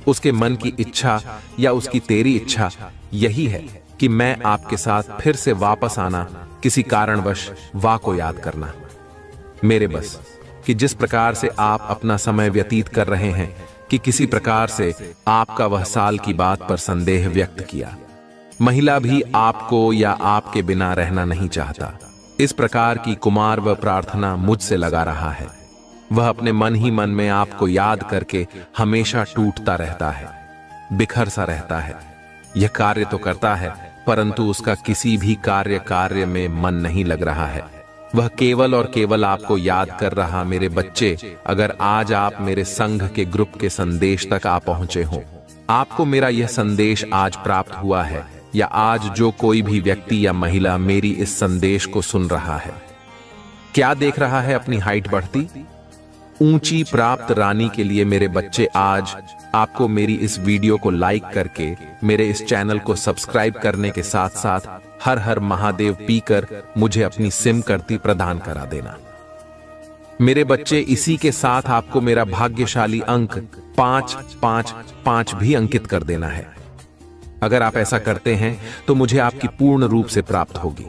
उसके मन की इच्छा या उसकी तेरी इच्छा यही है कि मैं आपके साथ फिर से वापस आना, किसी कारणवश वाह को याद करना। मेरे बस कि जिस प्रकार से आप अपना समय व्यतीत कर रहे हैं कि किसी प्रकार से आपका वह साल की बात पर संदेह व्यक्त किया। महिला भी आपको या आपके बिना रहना नहीं चाहता। इस प्रकार की कुमार व प्रार्थना मुझसे लगा रहा है। वह अपने मन ही मन में आपको याद करके हमेशा टूटता रहता है, बिखर सा रहता है। यह कार्य तो करता है परंतु उसका किसी भी कार्य में मन नहीं लग रहा है। वह केवल और केवल आपको याद कर रहा। मेरे बच्चे, अगर आज आप मेरे संघ के ग्रुप के संदेश तक आ पहुंचे हो, आपको मेरा यह संदेश आज प्राप्त हुआ है, या आज जो कोई भी व्यक्ति या महिला मेरी इस संदेश को सुन रहा है, क्या देख रहा है अपनी हाइट बढ़ती? ऊंची प्राप्त रानी के लिए मेरे बच्चे, आज आपको मेरी इस वीडियो को लाइक करके मेरे इस चैनल को सब्सक्राइब करने के साथ साथ हर हर महादेव पीकर मुझे अपनी सिम करती प्रदान करा देना। मेरे बच्चे, इसी के साथ आपको मेरा भाग्यशाली अंक 555 भी अंकित कर देना है। अगर आप ऐसा करते हैं तो मुझे आपकी पूर्ण रूप से प्राप्त होगी।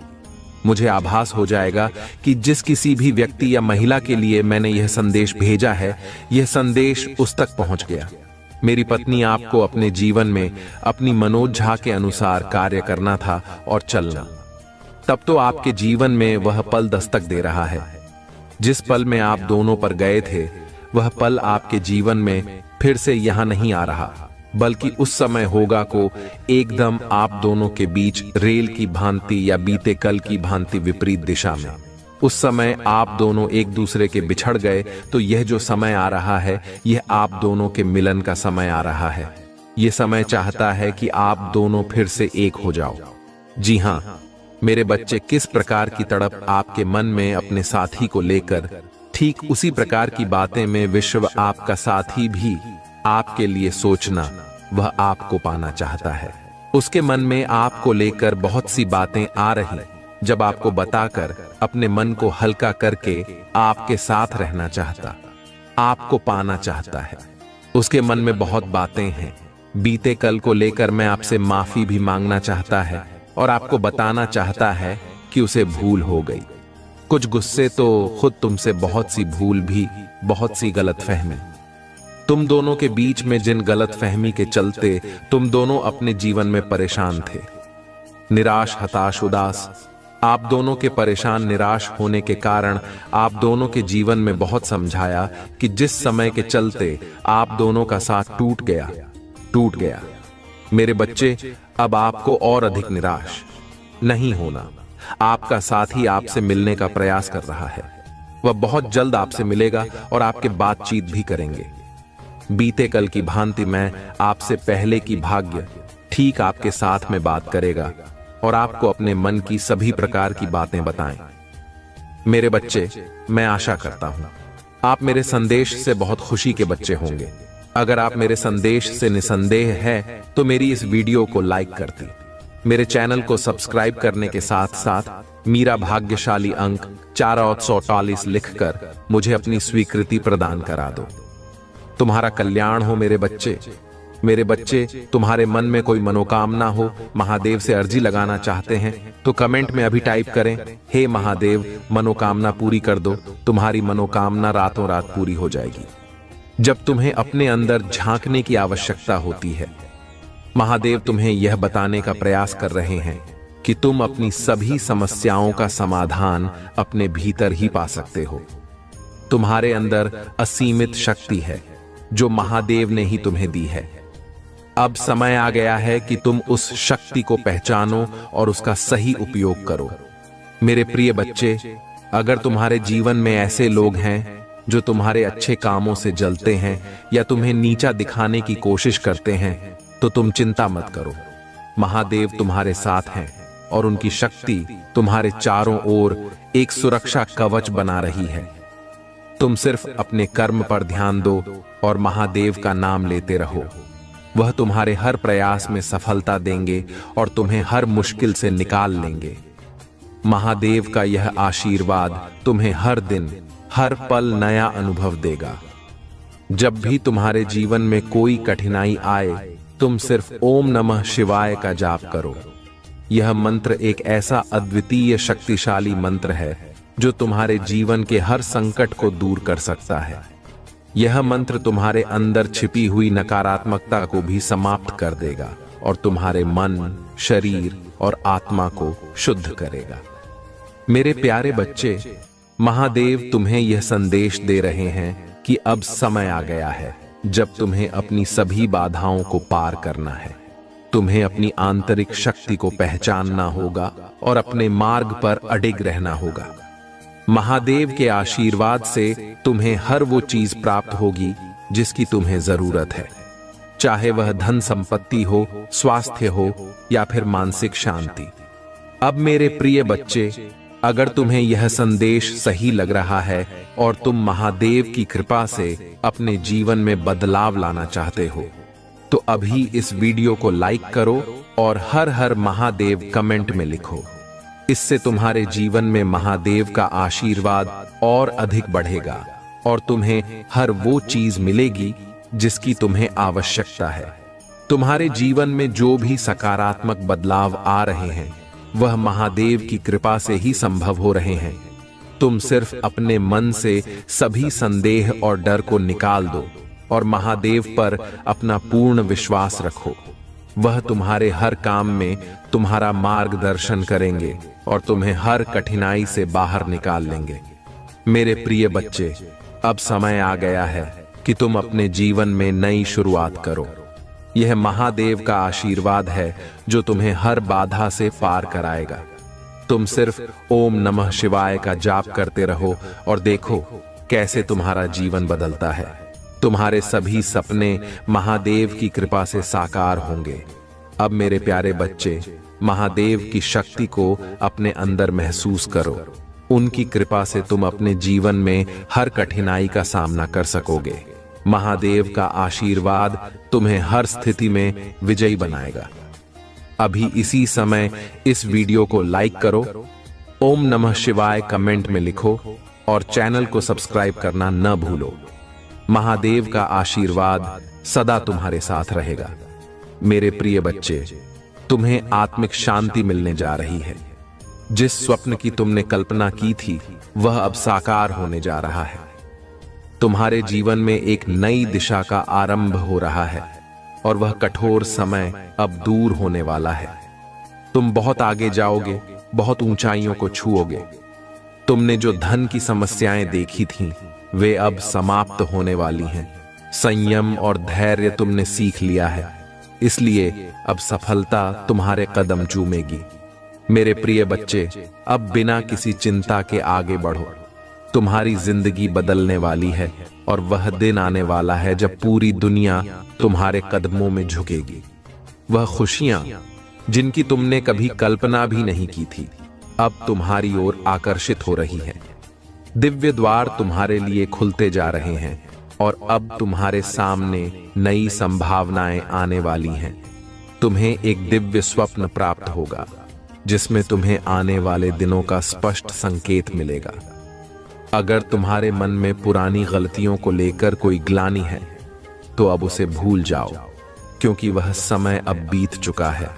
मुझे आभास हो जाएगा कि जिस किसी भी व्यक्ति या महिला के लिए मैंने यह संदेश भेजा है, यह संदेश उस तक पहुंच गया। मेरी पत्नी आपको अपने जीवन में अपनी मनोज्झा के अनुसार कार्य करना था और चलना। तब तो आपके जीवन में वह पल दस्तक दे रहा है। जिस पल में आप दोनों पर गए थे, वह पल आपके जीवन में फिर से यहां नहीं आ रहा, बल्कि उस समय होगा को एकदम आप दोनों के बीच रेल की भांति या बीते कल की भांति विपरीत दिशा में। उस समय आप दोनों एक दूसरे के बिछड़ गए, तो यह जो समय आ रहा है, यह आप दोनों के मिलन का समय आ रहा है। यह समय चाहता है कि आप दोनों फिर से एक हो जाओ। जी हां मेरे बच्चे, किस प्रकार की तड़प आपके मन में अपने साथी को लेकर, ठीक उसी प्रकार की बातें में विश्व आपका साथी भी आपके लिए सोचना, वह आपको पाना चाहता है। उसके मन में आपको लेकर बहुत सी बातें आ रही, जब आपको बताकर अपने मन को हल्का करके आपके साथ रहना चाहता, आपको पाना चाहता है। उसके मन में बहुत बातें हैं। बीते कल को लेकर मैं आपसे माफी भी मांगना चाहता है और आपको बताना चाहता है कि उसे भूल हो गई। कुछ गुस्से तो खुद तुमसे, बहुत सी भूल भी, बहुत सी गलतफहमी। तुम दोनों के बीच में जिन गलतफहमी के चलते तुम दोनों अपने जीवन में परेशान थे, निराश, हताश, उदास। आप दोनों के परेशान, निराश होने के कारण आप दोनों के जीवन में बहुत समझाया कि जिस समय के चलते आप दोनों का साथ टूट गया। मेरे बच्चे, अब आपको और अधिक निराश नहीं होना। आपका साथी आपसे मिलने का प्रयास कर रहा है। वह बहुत जल्द आपसे मिलेगा और आपके बातचीत भी करेंगे। बीते कल की भांति मैं आपसे पहले की भाग्य ठीक आपके साथ में बात करेगा और आपको अपने मन की सभी प्रकार की बातें बताएं। मेरे बच्चे, मैं आशा करता हूं आप मेरे संदेश से बहुत खुशी के बच्चे होंगे। अगर आप मेरे संदेश से निसंदेह है तो मेरी इस वीडियो को लाइक करती, मेरे चैनल को सब्सक्राइब करने के साथ साथ मेरा भाग्यशाली अंक 448 लिखकर मुझे अपनी स्वीकृति प्रदान करा दो। तुम्हारा कल्याण हो मेरे बच्चे। मेरे बच्चे, तुम्हारे मन में कोई मनोकामना हो, महादेव से अर्जी लगाना चाहते हैं तो कमेंट में अभी टाइप करें, हे महादेव मनोकामना पूरी कर दो। तुम्हारी मनोकामना रातों रात पूरी हो जाएगी। जब तुम्हें अपने अंदर झांकने की आवश्यकता होती है, महादेव तुम्हें यह बताने का प्रयास कर रहे हैं कि तुम अपनी सभी समस्याओं का समाधान अपने भीतर ही पा सकते हो। तुम्हारे अंदर असीमित शक्ति है जो महादेव ने ही तुम्हें दी है। अब समय आ गया है कि तुम उस शक्ति को पहचानो और उसका सही उपयोग करो। मेरे प्रिय बच्चे, अगर तुम्हारे जीवन में ऐसे लोग हैं जो तुम्हारे अच्छे कामों से जलते हैं या तुम्हें नीचा दिखाने की कोशिश करते हैं, तो तुम चिंता मत करो। महादेव तुम्हारे साथ हैं और उनकी शक्ति तुम्हारे चारों ओर एक सुरक्षा कवच बना रही है। तुम सिर्फ अपने कर्म पर ध्यान दो और महादेव का नाम लेते रहो। वह तुम्हारे हर प्रयास में सफलता देंगे और तुम्हें हर मुश्किल से निकाल लेंगे। महादेव का यह आशीर्वाद तुम्हें हर दिन हर पल नया अनुभव देगा। जब भी तुम्हारे जीवन में कोई कठिनाई आए, तुम सिर्फ ओम नमः शिवाय का जाप करो। यह मंत्र एक ऐसा अद्वितीय शक्तिशाली मंत्र है जो तुम्हारे जीवन के हर संकट को दूर कर सकता है। यह मंत्र तुम्हारे अंदर छिपी हुई नकारात्मकता को भी समाप्त कर देगा और तुम्हारे मन, शरीर और आत्मा को शुद्ध करेगा। मेरे प्यारे बच्चे, महादेव तुम्हें यह संदेश दे रहे हैं कि अब समय आ गया है जब तुम्हें अपनी सभी बाधाओं को पार करना है। तुम्हें अपनी आंतरिक शक्ति को पहचानना होगा और अपने मार्ग पर अडिग रहना होगा। महादेव के आशीर्वाद से तुम्हें हर वो चीज प्राप्त होगी जिसकी तुम्हें जरूरत है, चाहे वह धन संपत्ति हो, स्वास्थ्य हो या फिर मानसिक शांति। अब मेरे प्रिय बच्चे, अगर तुम्हें यह संदेश सही लग रहा है और तुम महादेव की कृपा से अपने जीवन में बदलाव लाना चाहते हो, तो अभी इस वीडियो को लाइक करो और हर हर महादेव कमेंट में लिखो। इससे तुम्हारे जीवन में महादेव का आशीर्वाद और अधिक बढ़ेगा और तुम्हें हर वो चीज मिलेगी जिसकी तुम्हें आवश्यकता है। तुम्हारे जीवन में जो भी सकारात्मक बदलाव आ रहे हैं, वह महादेव की कृपा से ही संभव हो रहे हैं। तुम सिर्फ अपने मन से सभी संदेह और डर को निकाल दो और महादेव पर अपना पूर्ण विश्वास रखो। वह तुम्हारे हर काम में तुम्हारा मार्गदर्शन करेंगे और तुम्हें हर कठिनाई से बाहर निकाल लेंगे। मेरे प्रिय बच्चे, अब समय आ गया है कि तुम अपने जीवन में नई शुरुआत करो। यह महादेव का आशीर्वाद है जो तुम्हें हर बाधा से पार कराएगा। तुम सिर्फ ओम नमः शिवाय का जाप करते रहो और देखो कैसे तुम्हारा जीवन बदलता है। तुम्हारे सभी सपने महादेव की कृपा से साकार होंगे। अब मेरे प्यारे बच्चे, महादेव की शक्ति को अपने अंदर महसूस करो। उनकी कृपा से तुम अपने जीवन में हर कठिनाई का सामना कर सकोगे। महादेव का आशीर्वाद तुम्हें हर स्थिति में विजयी बनाएगा। अभी इसी समय इस वीडियो को लाइक करो, ओम नमः शिवाय कमेंट में लिखो और चैनल को सब्सक्राइब करना न भूलो। महादेव का आशीर्वाद सदा तुम्हारे साथ रहेगा। मेरे प्रिय बच्चे, तुम्हें आत्मिक शांति मिलने जा रही है। जिस स्वप्न की तुमने कल्पना की थी, वह अब साकार होने जा रहा है। तुम्हारे जीवन में एक नई दिशा का आरंभ हो रहा है और वह कठोर समय अब दूर होने वाला है। तुम बहुत आगे जाओगे, बहुत ऊंचाइयों को छुओगे। तुमने जो धन की समस्याएं देखी थीं, वे अब समाप्त होने वाली हैं। संयम और धैर्य तुमने सीख लिया है, इसलिए अब सफलता तुम्हारे कदम चूमेगी। मेरे प्रिय बच्चे, अब बिना किसी चिंता के आगे बढ़ो। तुम्हारी जिंदगी बदलने वाली है और वह दिन आने वाला है जब पूरी दुनिया तुम्हारे कदमों में झुकेगी। वह खुशियां जिनकी तुमने कभी कल्पना भी नहीं की थी, अब तुम्हारी ओर आकर्षित हो रही हैं। दिव्य द्वार तुम्हारे लिए खुलते जा रहे हैं और अब तुम्हारे सामने नई संभावनाएं आने वाली हैं। तुम्हें एक दिव्य स्वप्न प्राप्त होगा जिसमें तुम्हें आने वाले दिनों का स्पष्ट संकेत मिलेगा। अगर तुम्हारे मन में पुरानी गलतियों को लेकर कोई ग्लानि है, तो अब उसे भूल जाओ, क्योंकि वह समय अब बीत चुका है।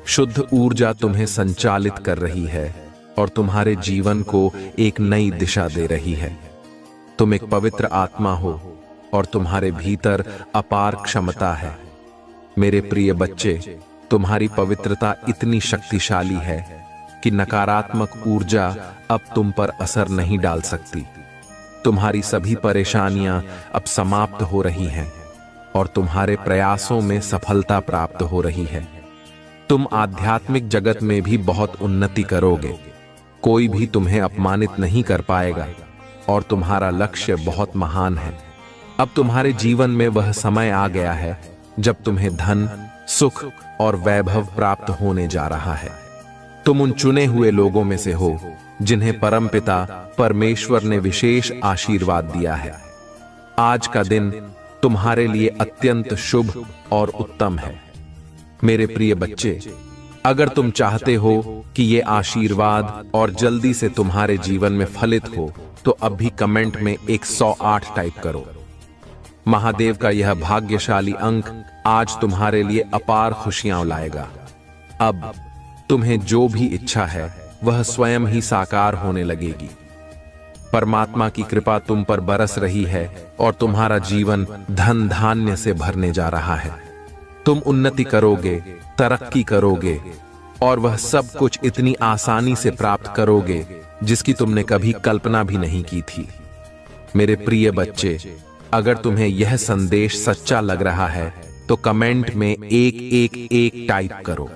शुद्ध ऊर्जा तुम्हें संचालित कर रही है और तुम्हारे जीवन को एक नई दिशा दे रही है। तुम एक पवित्र आत्मा हो और तुम्हारे भीतर अपार क्षमता है। मेरे प्रिय बच्चे, तुम्हारी पवित्रता इतनी शक्तिशाली है कि नकारात्मक ऊर्जा अब तुम पर असर नहीं डाल सकती। तुम्हारी सभी परेशानियां अब समाप्त हो रही हैं और तुम्हारे प्रयासों में सफलता प्राप्त हो रही है। तुम आध्यात्मिक जगत में भी बहुत उन्नति करोगे। कोई भी तुम्हें अपमानित नहीं कर पाएगा और तुम्हारा लक्ष्य बहुत महान है। अब तुम्हारे जीवन में वह समय आ गया है जब तुम्हें धन, सुख और वैभव प्राप्त होने जा रहा है। तुम उन चुने हुए लोगों में से हो जिन्हें परमपिता परमेश्वर ने विशेष आशीर्वाद दिया है। आज का दिन तुम्हारे लिए अत्यंत शुभ और उत्तम है। मेरे प्रिय बच्चे, अगर तुम चाहते हो कि ये आशीर्वाद और जल्दी से तुम्हारे जीवन में फलित हो तो अब भी कमेंट में 108 टाइप करो। महादेव का यह भाग्यशाली अंक आज तुम्हारे लिए अपार खुशियां लाएगा। अब तुम्हें जो भी इच्छा है वह स्वयं ही साकार होने लगेगी। परमात्मा की कृपा तुम पर बरस रही है और तुम्हारा जीवन धन धान्य से भरने जा रहा है। तुम उन्नति करोगे, तरक्की करोगे और वह सब कुछ इतनी आसानी से प्राप्त करोगे जिसकी तुमने कभी कल्पना भी नहीं की थी। मेरे प्रिय बच्चे, अगर तुम्हें यह संदेश सच्चा लग रहा है तो कमेंट में 111 टाइप करो।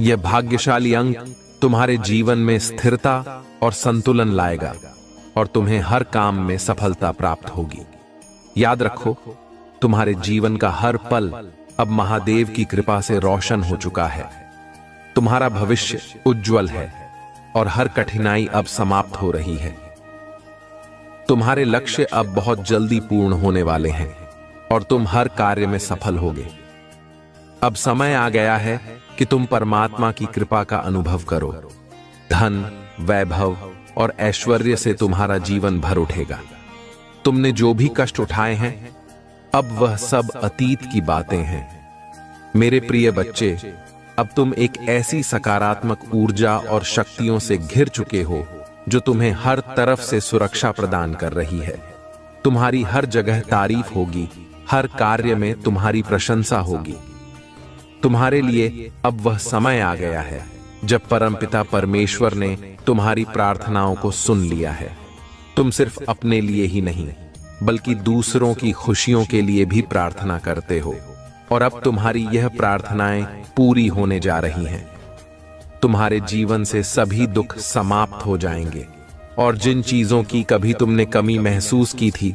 यह भाग्यशाली अंक तुम्हारे जीवन में स्थिरता और संतुलन लाएगा और तुम्हें हर काम में सफलता प्राप्त होगी। याद रखो, तुम्हारे जीवन का हर पल अब महादेव की कृपा से रोशन हो चुका है। तुम्हारा भविष्य उज्जवल है और हर कठिनाई अब समाप्त हो रही है। तुम्हारे लक्ष्य अब बहुत जल्दी पूर्ण होने वाले हैं और तुम हर कार्य में सफल होगे। अब समय आ गया है कि तुम परमात्मा की कृपा का अनुभव करो। धन, वैभव और ऐश्वर्य से तुम्हारा जीवन भर उठेगा। तुमने जो भी कष्ट उठाए हैं, अब वह सब अतीत की बातें हैं। मेरे प्रिय बच्चे, अब तुम एक ऐसी सकारात्मक ऊर्जा और शक्तियों से घिर चुके हो जो तुम्हें हर तरफ से सुरक्षा प्रदान कर रही है। तुम्हारी हर जगह तारीफ होगी, हर कार्य में तुम्हारी प्रशंसा होगी। तुम्हारे लिए अब वह समय आ गया है जब परमपिता परमेश्वर ने तुम्हारी प्रार्थनाओं को सुन लिया है। तुम सिर्फ अपने लिए ही नहीं बल्कि दूसरों की खुशियों के लिए भी प्रार्थना करते हो और अब तुम्हारी यह प्रार्थनाएं पूरी होने जा रही हैं। तुम्हारे जीवन से सभी दुख समाप्त हो जाएंगे और जिन चीजों की कभी तुमने कमी महसूस की थी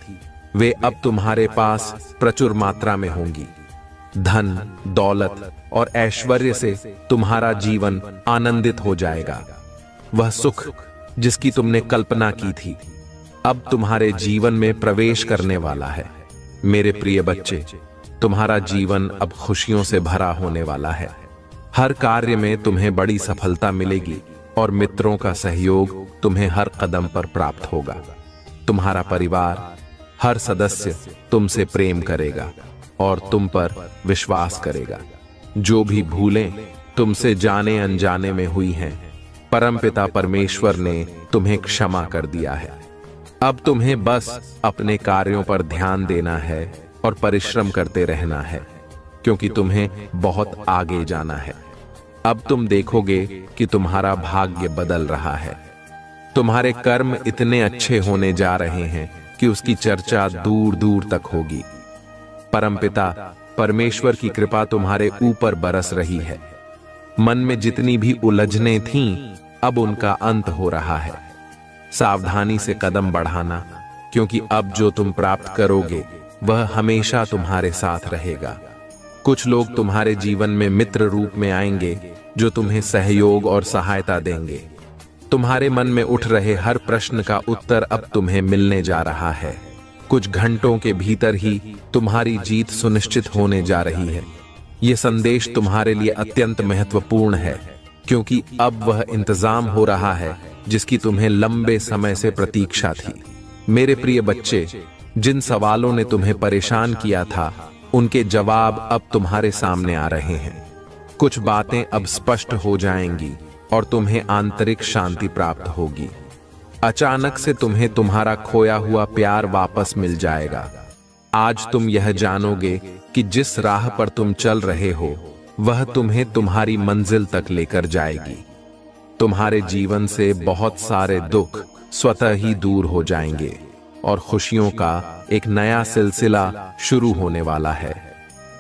वे अब तुम्हारे पास प्रचुर मात्रा में होंगी। धन, दौलत और ऐश्वर्य से तुम्हारा जीवन आनंदित हो जाएगा। वह सुख जिसकी तुमने कल्पना की थी अब तुम्हारे जीवन में प्रवेश करने वाला है। मेरे प्रिय बच्चे, तुम्हारा जीवन अब खुशियों से भरा होने वाला है। हर कार्य में तुम्हें बड़ी सफलता मिलेगी और मित्रों का सहयोग तुम्हें हर कदम पर प्राप्त होगा। तुम्हारा परिवार, हर सदस्य तुमसे प्रेम करेगा और तुम पर विश्वास करेगा। जो भी भूलें तुमसे जाने अनजाने में हुई हैं, परमपिता परमेश्वर ने तुम्हें क्षमा कर दिया है। अब तुम्हें बस अपने कार्यों पर ध्यान देना है और परिश्रम करते रहना है, क्योंकि तुम्हें बहुत आगे जाना है। अब तुम देखोगे कि तुम्हारा भाग्य बदल रहा है। तुम्हारे कर्म इतने अच्छे होने जा रहे हैं कि उसकी चर्चा दूर दूर तक होगी। परमपिता परमेश्वर की कृपा तुम्हारे ऊपर बरस रही है। मन में जितनी भी उलझनें थीं, अब उनका अंत हो रहा है। सावधानी से कदम बढ़ाना, क्योंकि अब जो तुम प्राप्त करोगे वह हमेशा तुम्हारे साथ रहेगा। कुछ लोग तुम्हारे जीवन में मित्र रूप में आएंगे जो तुम्हें सहयोग और सहायता देंगे। तुम्हारे मन में उठ रहे हर प्रश्न का उत्तर अब तुम्हें मिलने जा रहा है। कुछ घंटों के भीतर ही तुम्हारी जीत सुनिश्चित होने जा रही है। यह संदेश तुम्हारे लिए अत्यंत महत्वपूर्ण है, क्योंकि अब वह इंतजाम हो रहा है जिसकी तुम्हें लंबे समय से प्रतीक्षा थी। मेरे प्रिय बच्चे, जिन सवालों ने तुम्हें परेशान किया था उनके जवाब अब तुम्हारे सामने आ रहे हैं। कुछ बातें अब स्पष्ट हो जाएंगी और तुम्हें आंतरिक शांति प्राप्त होगी। अचानक से तुम्हें तुम्हारा खोया हुआ प्यार वापस मिल जाएगा। आज तुम यह जानोगे कि जिस राह पर तुम चल रहे हो वह तुम्हें तुम्हारी मंजिल तक लेकर जाएगी। तुम्हारे जीवन से बहुत सारे दुख स्वतः ही दूर हो जाएंगे और खुशियों का एक नया सिलसिला शुरू होने वाला है।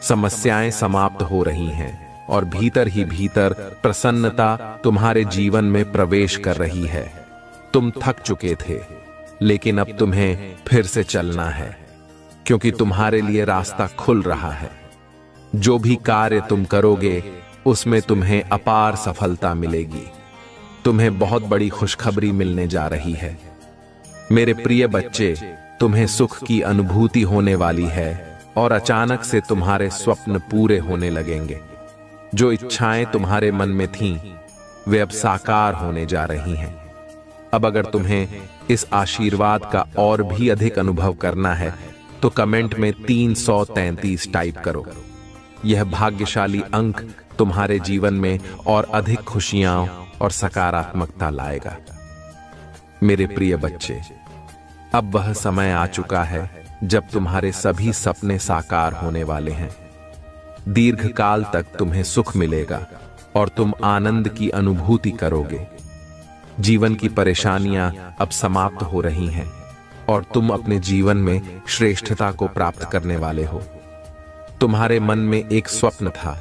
समस्याएं समाप्त हो रही हैं और भीतर ही भीतर प्रसन्नता तुम्हारे जीवन में प्रवेश कर रही है। तुम थक चुके थे, लेकिन अब तुम्हें फिर से चलना है, क्योंकि तुम्हारे लिए रास्ता खुल रहा है। जो भी कार्य तुम करोगे उसमें तुम्हें अपार सफलता मिलेगी। तुम्हें बहुत बड़ी खुशखबरी मिलने जा रही है। मेरे प्रिय बच्चे, तुम्हें सुख की अनुभूति होने वाली है और अचानक से तुम्हारे स्वप्न पूरे होने लगेंगे। जो इच्छाएं तुम्हारे मन में थीं, वे अब साकार होने जा रही हैं। अब अगर तुम्हें इस आशीर्वाद का और भी अधिक अनुभव करना है तो कमेंट में 333 टाइप करो। यह भाग्यशाली अंक तुम्हारे जीवन में और अधिक खुशियां और सकारात्मकता लाएगा। मेरे प्रिय बच्चे, अब वह समय आ चुका है जब तुम्हारे सभी सपने साकार होने वाले हैं। दीर्घकाल तक तुम्हें सुख मिलेगा और तुम आनंद की अनुभूति करोगे। जीवन की परेशानियां अब समाप्त हो रही हैं और तुम अपने जीवन में श्रेष्ठता को प्राप्त करने वाले हो। तुम्हारे मन में एक स्वप्न था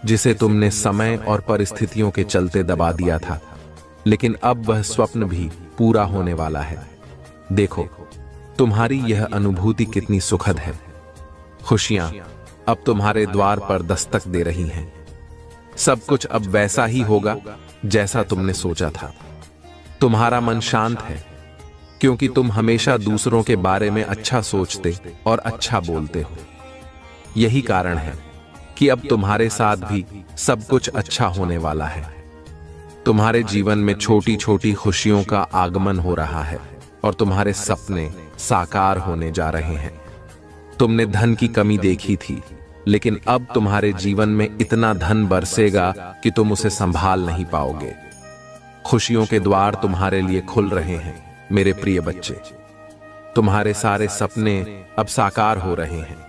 जिसे तुमने समय और परिस्थितियों के चलते दबा दिया था, लेकिन अब वह स्वप्न भी पूरा होने वाला है। देखो, तुम्हारी यह अनुभूति कितनी सुखद है। खुशियां अब तुम्हारे द्वार पर दस्तक दे रही हैं। सब कुछ अब वैसा ही होगा जैसा तुमने सोचा था। तुम्हारा मन शांत है क्योंकि तुम हमेशा दूसरों के बारे में अच्छा सोचते और अच्छा बोलते हो। यही कारण है कि अब तुम्हारे साथ भी सब कुछ अच्छा होने वाला है। तुम्हारे जीवन में छोटी छोटी खुशियों का आगमन हो रहा है और तुम्हारे सपने साकार होने जा रहे हैं। तुमने धन की कमी देखी थी, लेकिन अब तुम्हारे जीवन में इतना धन बरसेगा कि तुम उसे संभाल नहीं पाओगे। खुशियों के द्वार तुम्हारे लिए खुल रहे हैं। मेरे प्रिय बच्चे, तुम्हारे सारे सपने अब साकार हो रहे हैं।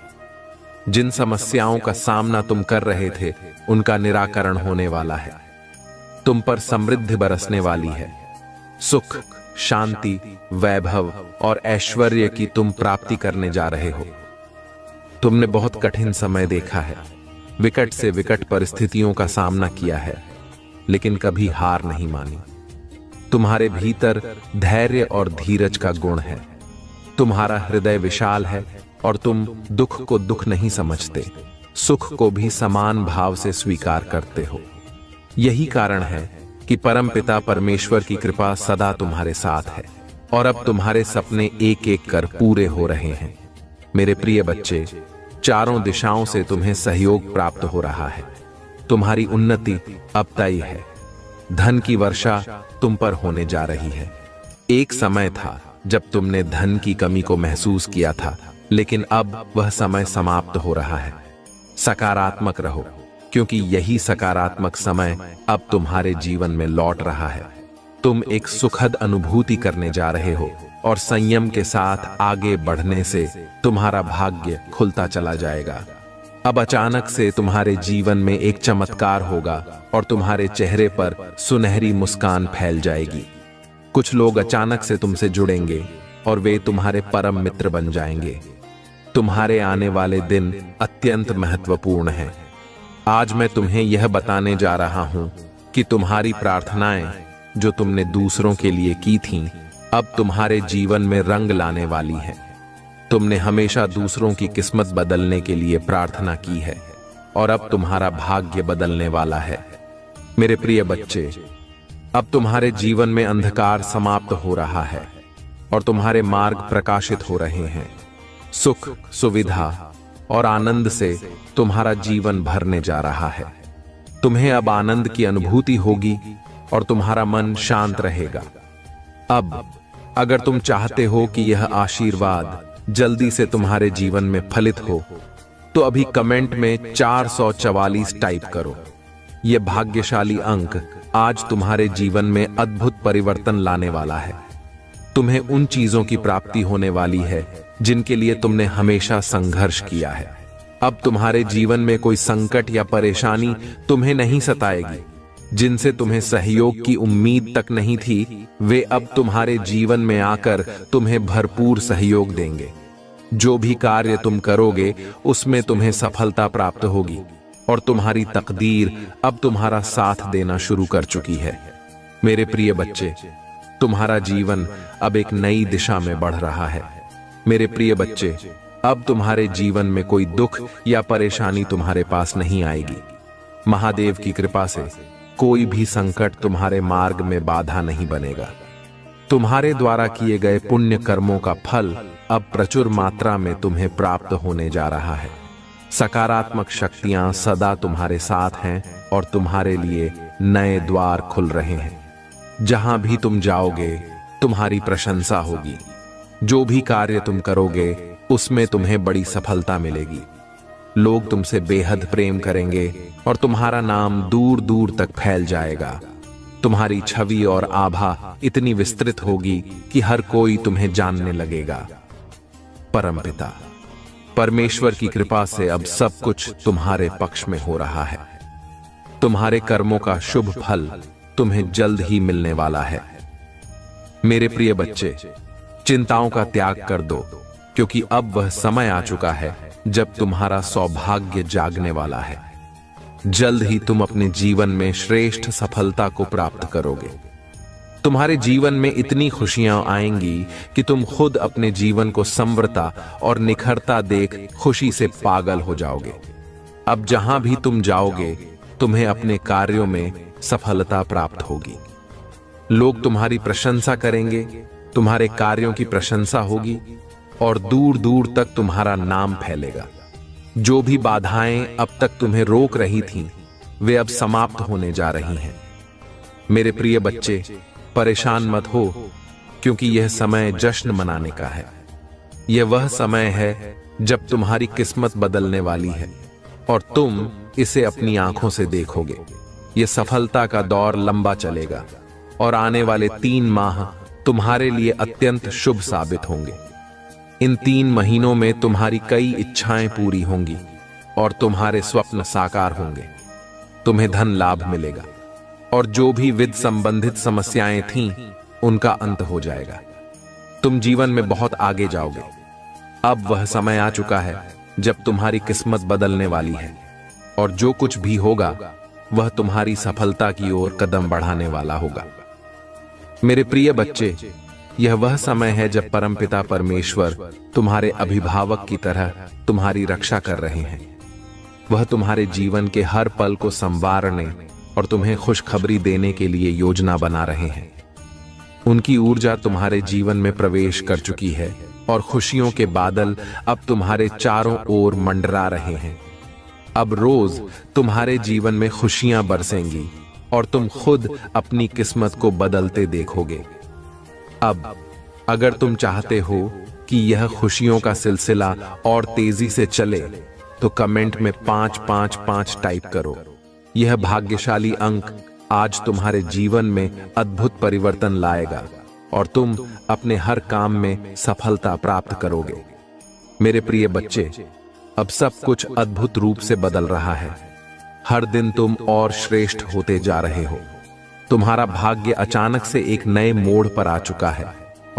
जिन समस्याओं का सामना तुम कर रहे थे, उनका निराकरण होने वाला है। तुम पर समृद्धि बरसने वाली है। सुख, शांति, वैभव और ऐश्वर्य की तुम प्राप्ति करने जा रहे हो। तुमने बहुत कठिन समय देखा है, विकट से विकट परिस्थितियों का सामना किया है, लेकिन कभी हार नहीं मानी। तुम्हारे भीतर धैर्य और धीरज का गुण है। तुम्हारा हृदय विशाल है और तुम दुख को दुख नहीं समझते, सुख को भी समान भाव से स्वीकार करते हो। यही कारण है कि परमपिता परमेश्वर की कृपा सदा तुम्हारे साथ है और अब तुम्हारे सपने एक एक कर पूरे हो रहे हैं। मेरे प्रिय बच्चे, चारों दिशाओं से तुम्हें सहयोग प्राप्त हो रहा है। तुम्हारी उन्नति अब तय है। धन की वर्षा तुम पर होने जा रही है। एक समय था जब तुमने धन की कमी को महसूस किया था, लेकिन अब वह समय समाप्त हो रहा है। सकारात्मक रहो, क्योंकि यही सकारात्मक समय अब तुम्हारे जीवन में लौट रहा है। तुम एक सुखद अनुभूति करने जा रहे हो और संयम के साथ आगे बढ़ने से तुम्हारा भाग्य खुलता चला जाएगा। अब अचानक से तुम्हारे जीवन में एक चमत्कार होगा और तुम्हारे चेहरे पर सुनहरी मुस्कान फैल जाएगी। कुछ लोग अचानक से तुमसे जुड़ेंगे और वे तुम्हारे परम मित्र बन जाएंगे। तुम्हारे आने वाले दिन अत्यंत महत्वपूर्ण हैं। आज मैं तुम्हें यह बताने जा रहा हूं कि तुम्हारी प्रार्थनाएं जो तुमने दूसरों के लिए की थीं, अब तुम्हारे जीवन में रंग लाने वाली हैं। तुमने हमेशा दूसरों की किस्मत बदलने के लिए प्रार्थना की है और अब तुम्हारा भाग्य बदलने वाला है। मेरे प्रिय बच्चे, अब तुम्हारे जीवन में अंधकार समाप्त हो रहा है और तुम्हारे मार्ग प्रकाशित हो रहे हैं। सुख, सुविधा और आनंद से तुम्हारा जीवन भरने जा रहा है। तुम्हें अब आनंद की अनुभूति होगी और तुम्हारा मन शांत रहेगा। अब अगर तुम चाहते हो कि यह आशीर्वाद जल्दी से तुम्हारे जीवन में फलित हो, तो अभी कमेंट में 444 टाइप करो। यह भाग्यशाली अंक आज तुम्हारे जीवन में अद्भुत परिवर्तन लाने वाला है। तुम्हें उन चीजों की प्राप्ति होने वाली है जिनके लिए तुमने हमेशा संघर्ष किया है। अब तुम्हारे जीवन में कोई संकट या परेशानी तुम्हें नहीं सताएगी। जिनसे तुम्हें सहयोग की उम्मीद तक नहीं थी, वे अब तुम्हारे जीवन में आकर तुम्हें भरपूर सहयोग देंगे। जो भी कार्य तुम करोगे उसमें तुम्हें सफलता प्राप्त होगी और तुम्हारी तकदीर अब तुम्हारा साथ देना शुरू कर चुकी है। मेरे प्रिय बच्चे, तुम्हारा जीवन अब एक नई दिशा में बढ़ रहा है। मेरे प्रिय बच्चे, अब तुम्हारे जीवन में कोई दुख या परेशानी तुम्हारे पास नहीं आएगी। महादेव की कृपा से कोई भी संकट तुम्हारे मार्ग में बाधा नहीं बनेगा। तुम्हारे द्वारा किए गए पुण्य कर्मों का फल अब प्रचुर मात्रा में तुम्हें प्राप्त होने जा रहा है। सकारात्मक शक्तियां सदा तुम्हारे साथ हैं और तुम्हारे लिए नए द्वार खुल रहे हैं। जहां भी तुम जाओगे तुम्हारी प्रशंसा होगी। जो भी कार्य तुम करोगे उसमें तुम्हें बड़ी सफलता मिलेगी। लोग तुमसे बेहद प्रेम करेंगे और तुम्हारा नाम दूर दूर तक फैल जाएगा। तुम्हारी छवि और आभा इतनी विस्तृत होगी कि हर कोई तुम्हें जानने लगेगा। परमपिता परमेश्वर की कृपा से अब सब कुछ तुम्हारे पक्ष में हो रहा है। तुम्हारे कर्मों का शुभ फल तुम्हें जल्द ही मिलने वाला है। मेरे प्रिय बच्चे, चिंताओं का त्याग कर दो, क्योंकि अब वह समय आ चुका है जब तुम्हारा सौभाग्य जागने वाला है। जल्द ही तुम अपने जीवन में श्रेष्ठ सफलता को प्राप्त करोगे। तुम्हारे जीवन में इतनी खुशियां आएंगी कि तुम खुद अपने जीवन को समृद्धता और निखरता देख खुशी से पागल हो जाओगे। अब जहां भी तुम जाओगे तुम्हें अपने कार्यों में सफलता प्राप्त होगी। लोग तुम्हारी प्रशंसा करेंगे, तुम्हारे कार्यों की प्रशंसा होगी और दूर दूर तक तुम्हारा नाम फैलेगा। जो भी बाधाएं अब तक तुम्हें रोक रही थीं, वे अब समाप्त होने जा रही हैं। मेरे प्रिय बच्चे, परेशान मत हो, क्योंकि यह समय जश्न मनाने का है। यह वह समय है जब तुम्हारी किस्मत बदलने वाली है और तुम इसे अपनी आंखों से देखोगे। यह सफलता का दौर लंबा चलेगा और आने वाले 3 माह तुम्हारे लिए अत्यंत शुभ साबित होंगे। इन 3 महीनों में तुम्हारी कई इच्छाएं पूरी होंगी और तुम्हारे स्वप्न साकार होंगे। तुम्हें धन लाभ मिलेगा और जो भी वित्त संबंधित समस्याएं थीं, उनका अंत हो जाएगा। तुम जीवन में बहुत आगे जाओगे। अब वह समय आ चुका है जब तुम्हारी किस्मत बदलने वाली है और जो कुछ भी होगा वह तुम्हारी सफलता की ओर कदम बढ़ाने वाला होगा। मेरे प्रिय बच्चे, यह वह समय है जब परमपिता परमेश्वर तुम्हारे अभिभावक की तरह तुम्हारी रक्षा कर रहे हैं। वह तुम्हारे जीवन के हर पल को संवारने और तुम्हें खुशखबरी देने के लिए योजना बना रहे हैं। उनकी ऊर्जा तुम्हारे जीवन में प्रवेश कर चुकी है और खुशियों के बादल अब तुम्हारे चारों ओर मंडरा रहे हैं। अब रोज तुम्हारे जीवन में खुशियां बरसेंगी और तुम खुद अपनी किस्मत को बदलते देखोगे। अब अगर तुम चाहते हो कि यह खुशियों का सिलसिला और तेजी से चले, तो कमेंट में 555 टाइप करो। यह भाग्यशाली अंक आज तुम्हारे जीवन में अद्भुत परिवर्तन लाएगा और तुम अपने हर काम में सफलता प्राप्त करोगे। मेरे प्रिय बच्चे, अब सब कुछ अद्भुत रूप से बदल रहा है। हर दिन तुम और श्रेष्ठ होते जा रहे हो। तुम्हारा भाग्य अचानक से एक नए मोड़ पर आ चुका है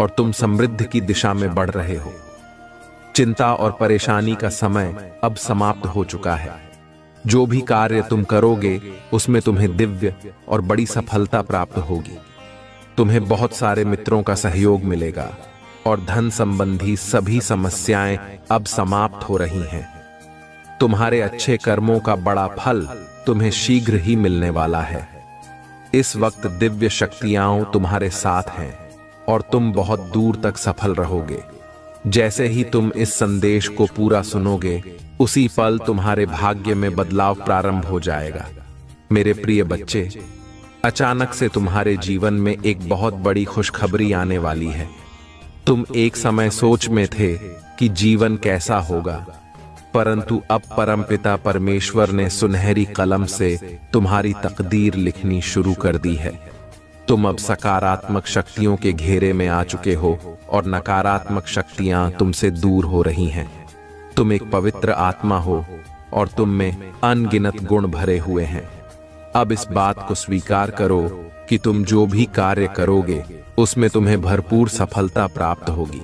और तुम समृद्धि की दिशा में बढ़ रहे हो। चिंता और परेशानी का समय अब समाप्त हो चुका है। जो भी कार्य तुम करोगे उसमें तुम्हें दिव्य और बड़ी सफलता प्राप्त होगी। तुम्हें बहुत सारे मित्रों का सहयोग मिलेगा और धन संबंधी सभी समस्याएं अब समाप्त हो रही हैं। तुम्हारे अच्छे कर्मों का बड़ा फल तुम्हें शीघ्र ही मिलने वाला है। इस वक्त दिव्य शक्तियां तुम्हारे साथ हैं और तुम बहुत दूर तक सफल रहोगे। जैसे ही तुम इस संदेश को पूरा सुनोगे, उसी पल तुम्हारे भाग्य में बदलाव प्रारंभ हो जाएगा। मेरे प्रिय बच्चे, अचानक से तुम्हारे जीवन में एक बहुत बड़ी खुशखबरी आने वाली है। तुम एक समय सोच में थे कि जीवन कैसा होगा, परंतु अब परमपिता परमेश्वर ने सुनहरी कलम से तुम्हारी तकदीर लिखनी शुरू कर दी है। तुम अब सकारात्मक शक्तियों के घेरे में आ चुके हो और नकारात्मक शक्तियां तुमसे दूर हो रही हैं। तुम एक पवित्र आत्मा हो और तुम में अनगिनत गुण भरे हुए हैं। अब इस बात को स्वीकार करो कि तुम जो भी कार्य करोगे उसमें तुम्हें भरपूर सफलता प्राप्त होगी।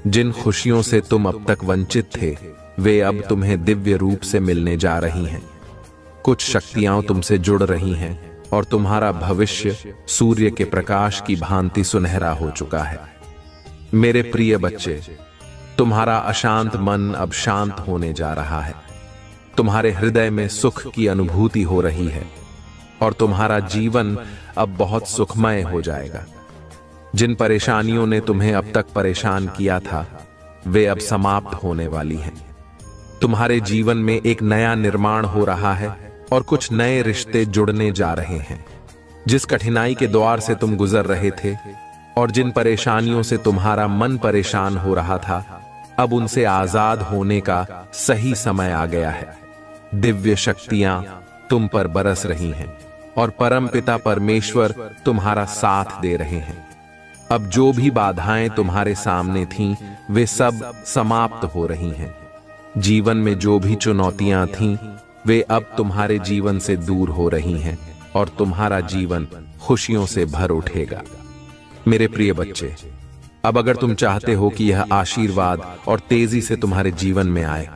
जिन खुशियों से तुम अब तक वंचित थे वे अब तुम्हें दिव्य रूप से मिलने जा रही हैं। कुछ शक्तियां तुमसे जुड़ रही हैं और तुम्हारा भविष्य सूर्य के प्रकाश की भांति सुनहरा हो चुका है। मेरे प्रिय बच्चे, तुम्हारा अशांत मन अब शांत होने जा रहा है। तुम्हारे हृदय में सुख की अनुभूति हो रही है और तुम्हारा जीवन अब बहुत सुखमय हो जाएगा। जिन परेशानियों ने तुम्हें अब तक परेशान किया था वे अब समाप्त होने वाली हैं। तुम्हारे जीवन में एक नया निर्माण हो रहा है और कुछ नए रिश्ते जुड़ने जा रहे हैं। जिस कठिनाई के द्वार से तुम गुजर रहे थे और जिन परेशानियों से तुम्हारा मन परेशान हो रहा था, अब उनसे आजाद होने का सही समय आ गया है। दिव्य शक्तियां तुम पर बरस रही हैं और परमपिता परमेश्वर तुम्हारा साथ दे रहे हैं। अब जो भी बाधाएं तुम्हारे सामने थीं, वे सब समाप्त हो रही हैं। जीवन में जो भी चुनौतियां थीं, वे अब तुम्हारे जीवन से दूर हो रही हैं और तुम्हारा जीवन खुशियों से भर उठेगा। मेरे प्रिय बच्चे, अब अगर तुम चाहते हो कि यह आशीर्वाद और तेजी से तुम्हारे जीवन में आए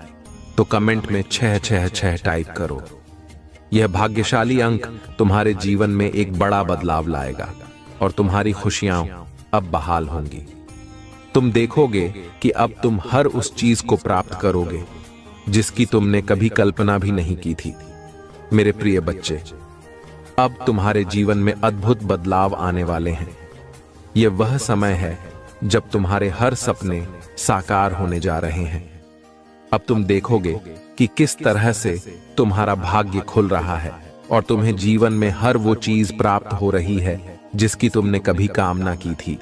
तो कमेंट में 666 टाइप करो। यह भाग्यशाली अंक तुम्हारे जीवन में एक बड़ा बदलाव लाएगा और तुम्हारी खुशियां अब बहाल होंगी। तुम देखोगे कि अब तुम हर उस चीज को प्राप्त करोगे जिसकी तुमने कभी कल्पना भी नहीं की थी। मेरे प्रिय बच्चे, अब तुम्हारे जीवन में अद्भुत बदलाव आने वाले हैं। यह वह समय है जब तुम्हारे हर सपने साकार होने जा रहे हैं। अब तुम देखोगे कि किस तरह से तुम्हारा भाग्य खुल रहा है और तुम्हें जीवन में हर वो चीज प्राप्त हो रही है जिसकी तुमने कभी कामना की थी।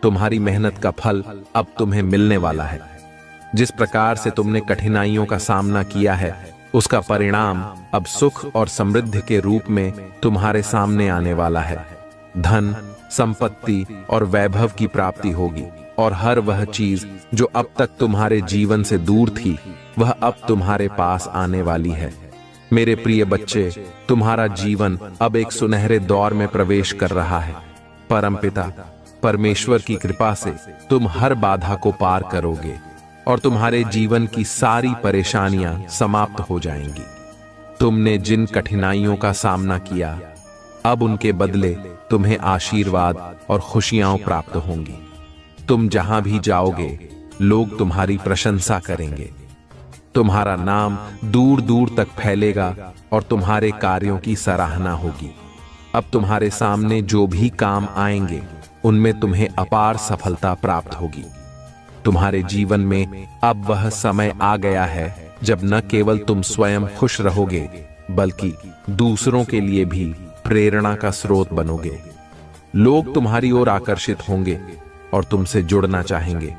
तुम्हारी मेहनत का फल अब तुम्हें मिलने वाला है। जिस प्रकार से तुमने कठिनाइयों का सामना किया है उसका परिणाम अब सुख और समृद्धि के रूप में तुम्हारे सामने आने वाला है। धन, संपत्ति और वैभव की प्राप्ति होगी और हर वह चीज जो अब तक तुम्हारे जीवन से दूर थी वह अब तुम्हारे पास आने वाली है। मेरे प्रिय बच्चे, तुम्हारा जीवन अब एक सुनहरे दौर में प्रवेश कर रहा है। परमपिता परमेश्वर की कृपा से तुम हर बाधा को पार करोगे और तुम्हारे जीवन की सारी परेशानियां समाप्त हो जाएंगी। तुमने जिन कठिनाइयों का सामना किया, अब उनके बदले तुम्हें आशीर्वाद और खुशियां प्राप्त होंगी। तुम जहां भी जाओगे लोग तुम्हारी प्रशंसा करेंगे। तुम्हारा नाम दूर दूर तक फैलेगा और तुम्हारे कार्यों की सराहना होगी। अब तुम्हारे सामने जो भी काम आएंगे उनमें तुम्हें अपार सफलता प्राप्त होगी। तुम्हारे जीवन में अब वह समय आ गया है जब न केवल तुम स्वयं खुश रहोगे बल्कि दूसरों के लिए भी प्रेरणा का स्रोत बनोगे। लोग तुम्हारी ओर आकर्षित होंगे और तुमसे जुड़ना चाहेंगे।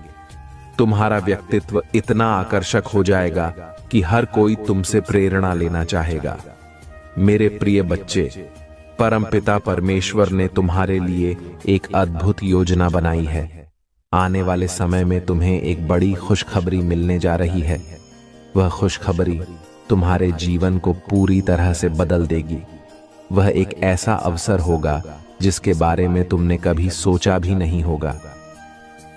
तुम्हारा व्यक्तित्व इतना आकर्षक हो जाएगा कि हर कोई तुमसे प्रेरणा लेना चाहेगा। मेरे प्रिय बच्चे, परमपिता परमेश्वर ने तुम्हारे लिए एक अद्भुत योजना बनाई है। आने वाले समय में तुम्हें एक बड़ी खुशखबरी मिलने जा रही है। वह खुशखबरी तुम्हारे जीवन को पूरी तरह से बदल देगी। वह एक ऐसा अवसर होगा जिसके बारे में तुमने कभी सोचा भी नहीं होगा।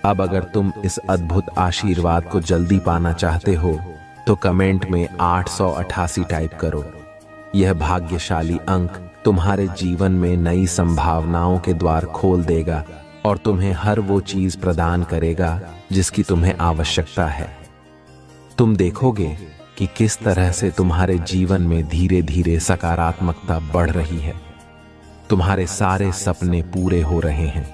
अब अगर तुम इस अद्भुत आशीर्वाद को जल्दी पाना चाहते हो तो कमेंट में 888 टाइप करो। यह भाग्यशाली अंक तुम्हारे जीवन में नई संभावनाओं के द्वार खोल देगा और तुम्हें हर वो चीज प्रदान करेगा जिसकी तुम्हें आवश्यकता है। तुम देखोगे कि किस तरह से तुम्हारे जीवन में धीरे धीरे सकारात्मकता बढ़ रही है। तुम्हारे सारे सपने पूरे हो रहे हैं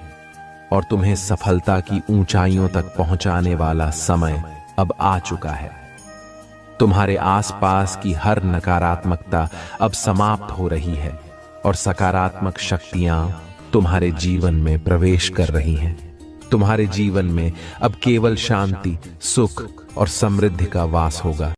और तुम्हें सफलता की ऊंचाइयों तक पहुंचाने वाला समय अब आ चुका है। तुम्हारे आसपास की हर नकारात्मकता अब समाप्त हो रही है और सकारात्मक शक्तियां तुम्हारे जीवन में प्रवेश कर रही हैं। तुम्हारे जीवन में अब केवल शांति, सुख और समृद्धि का वास होगा।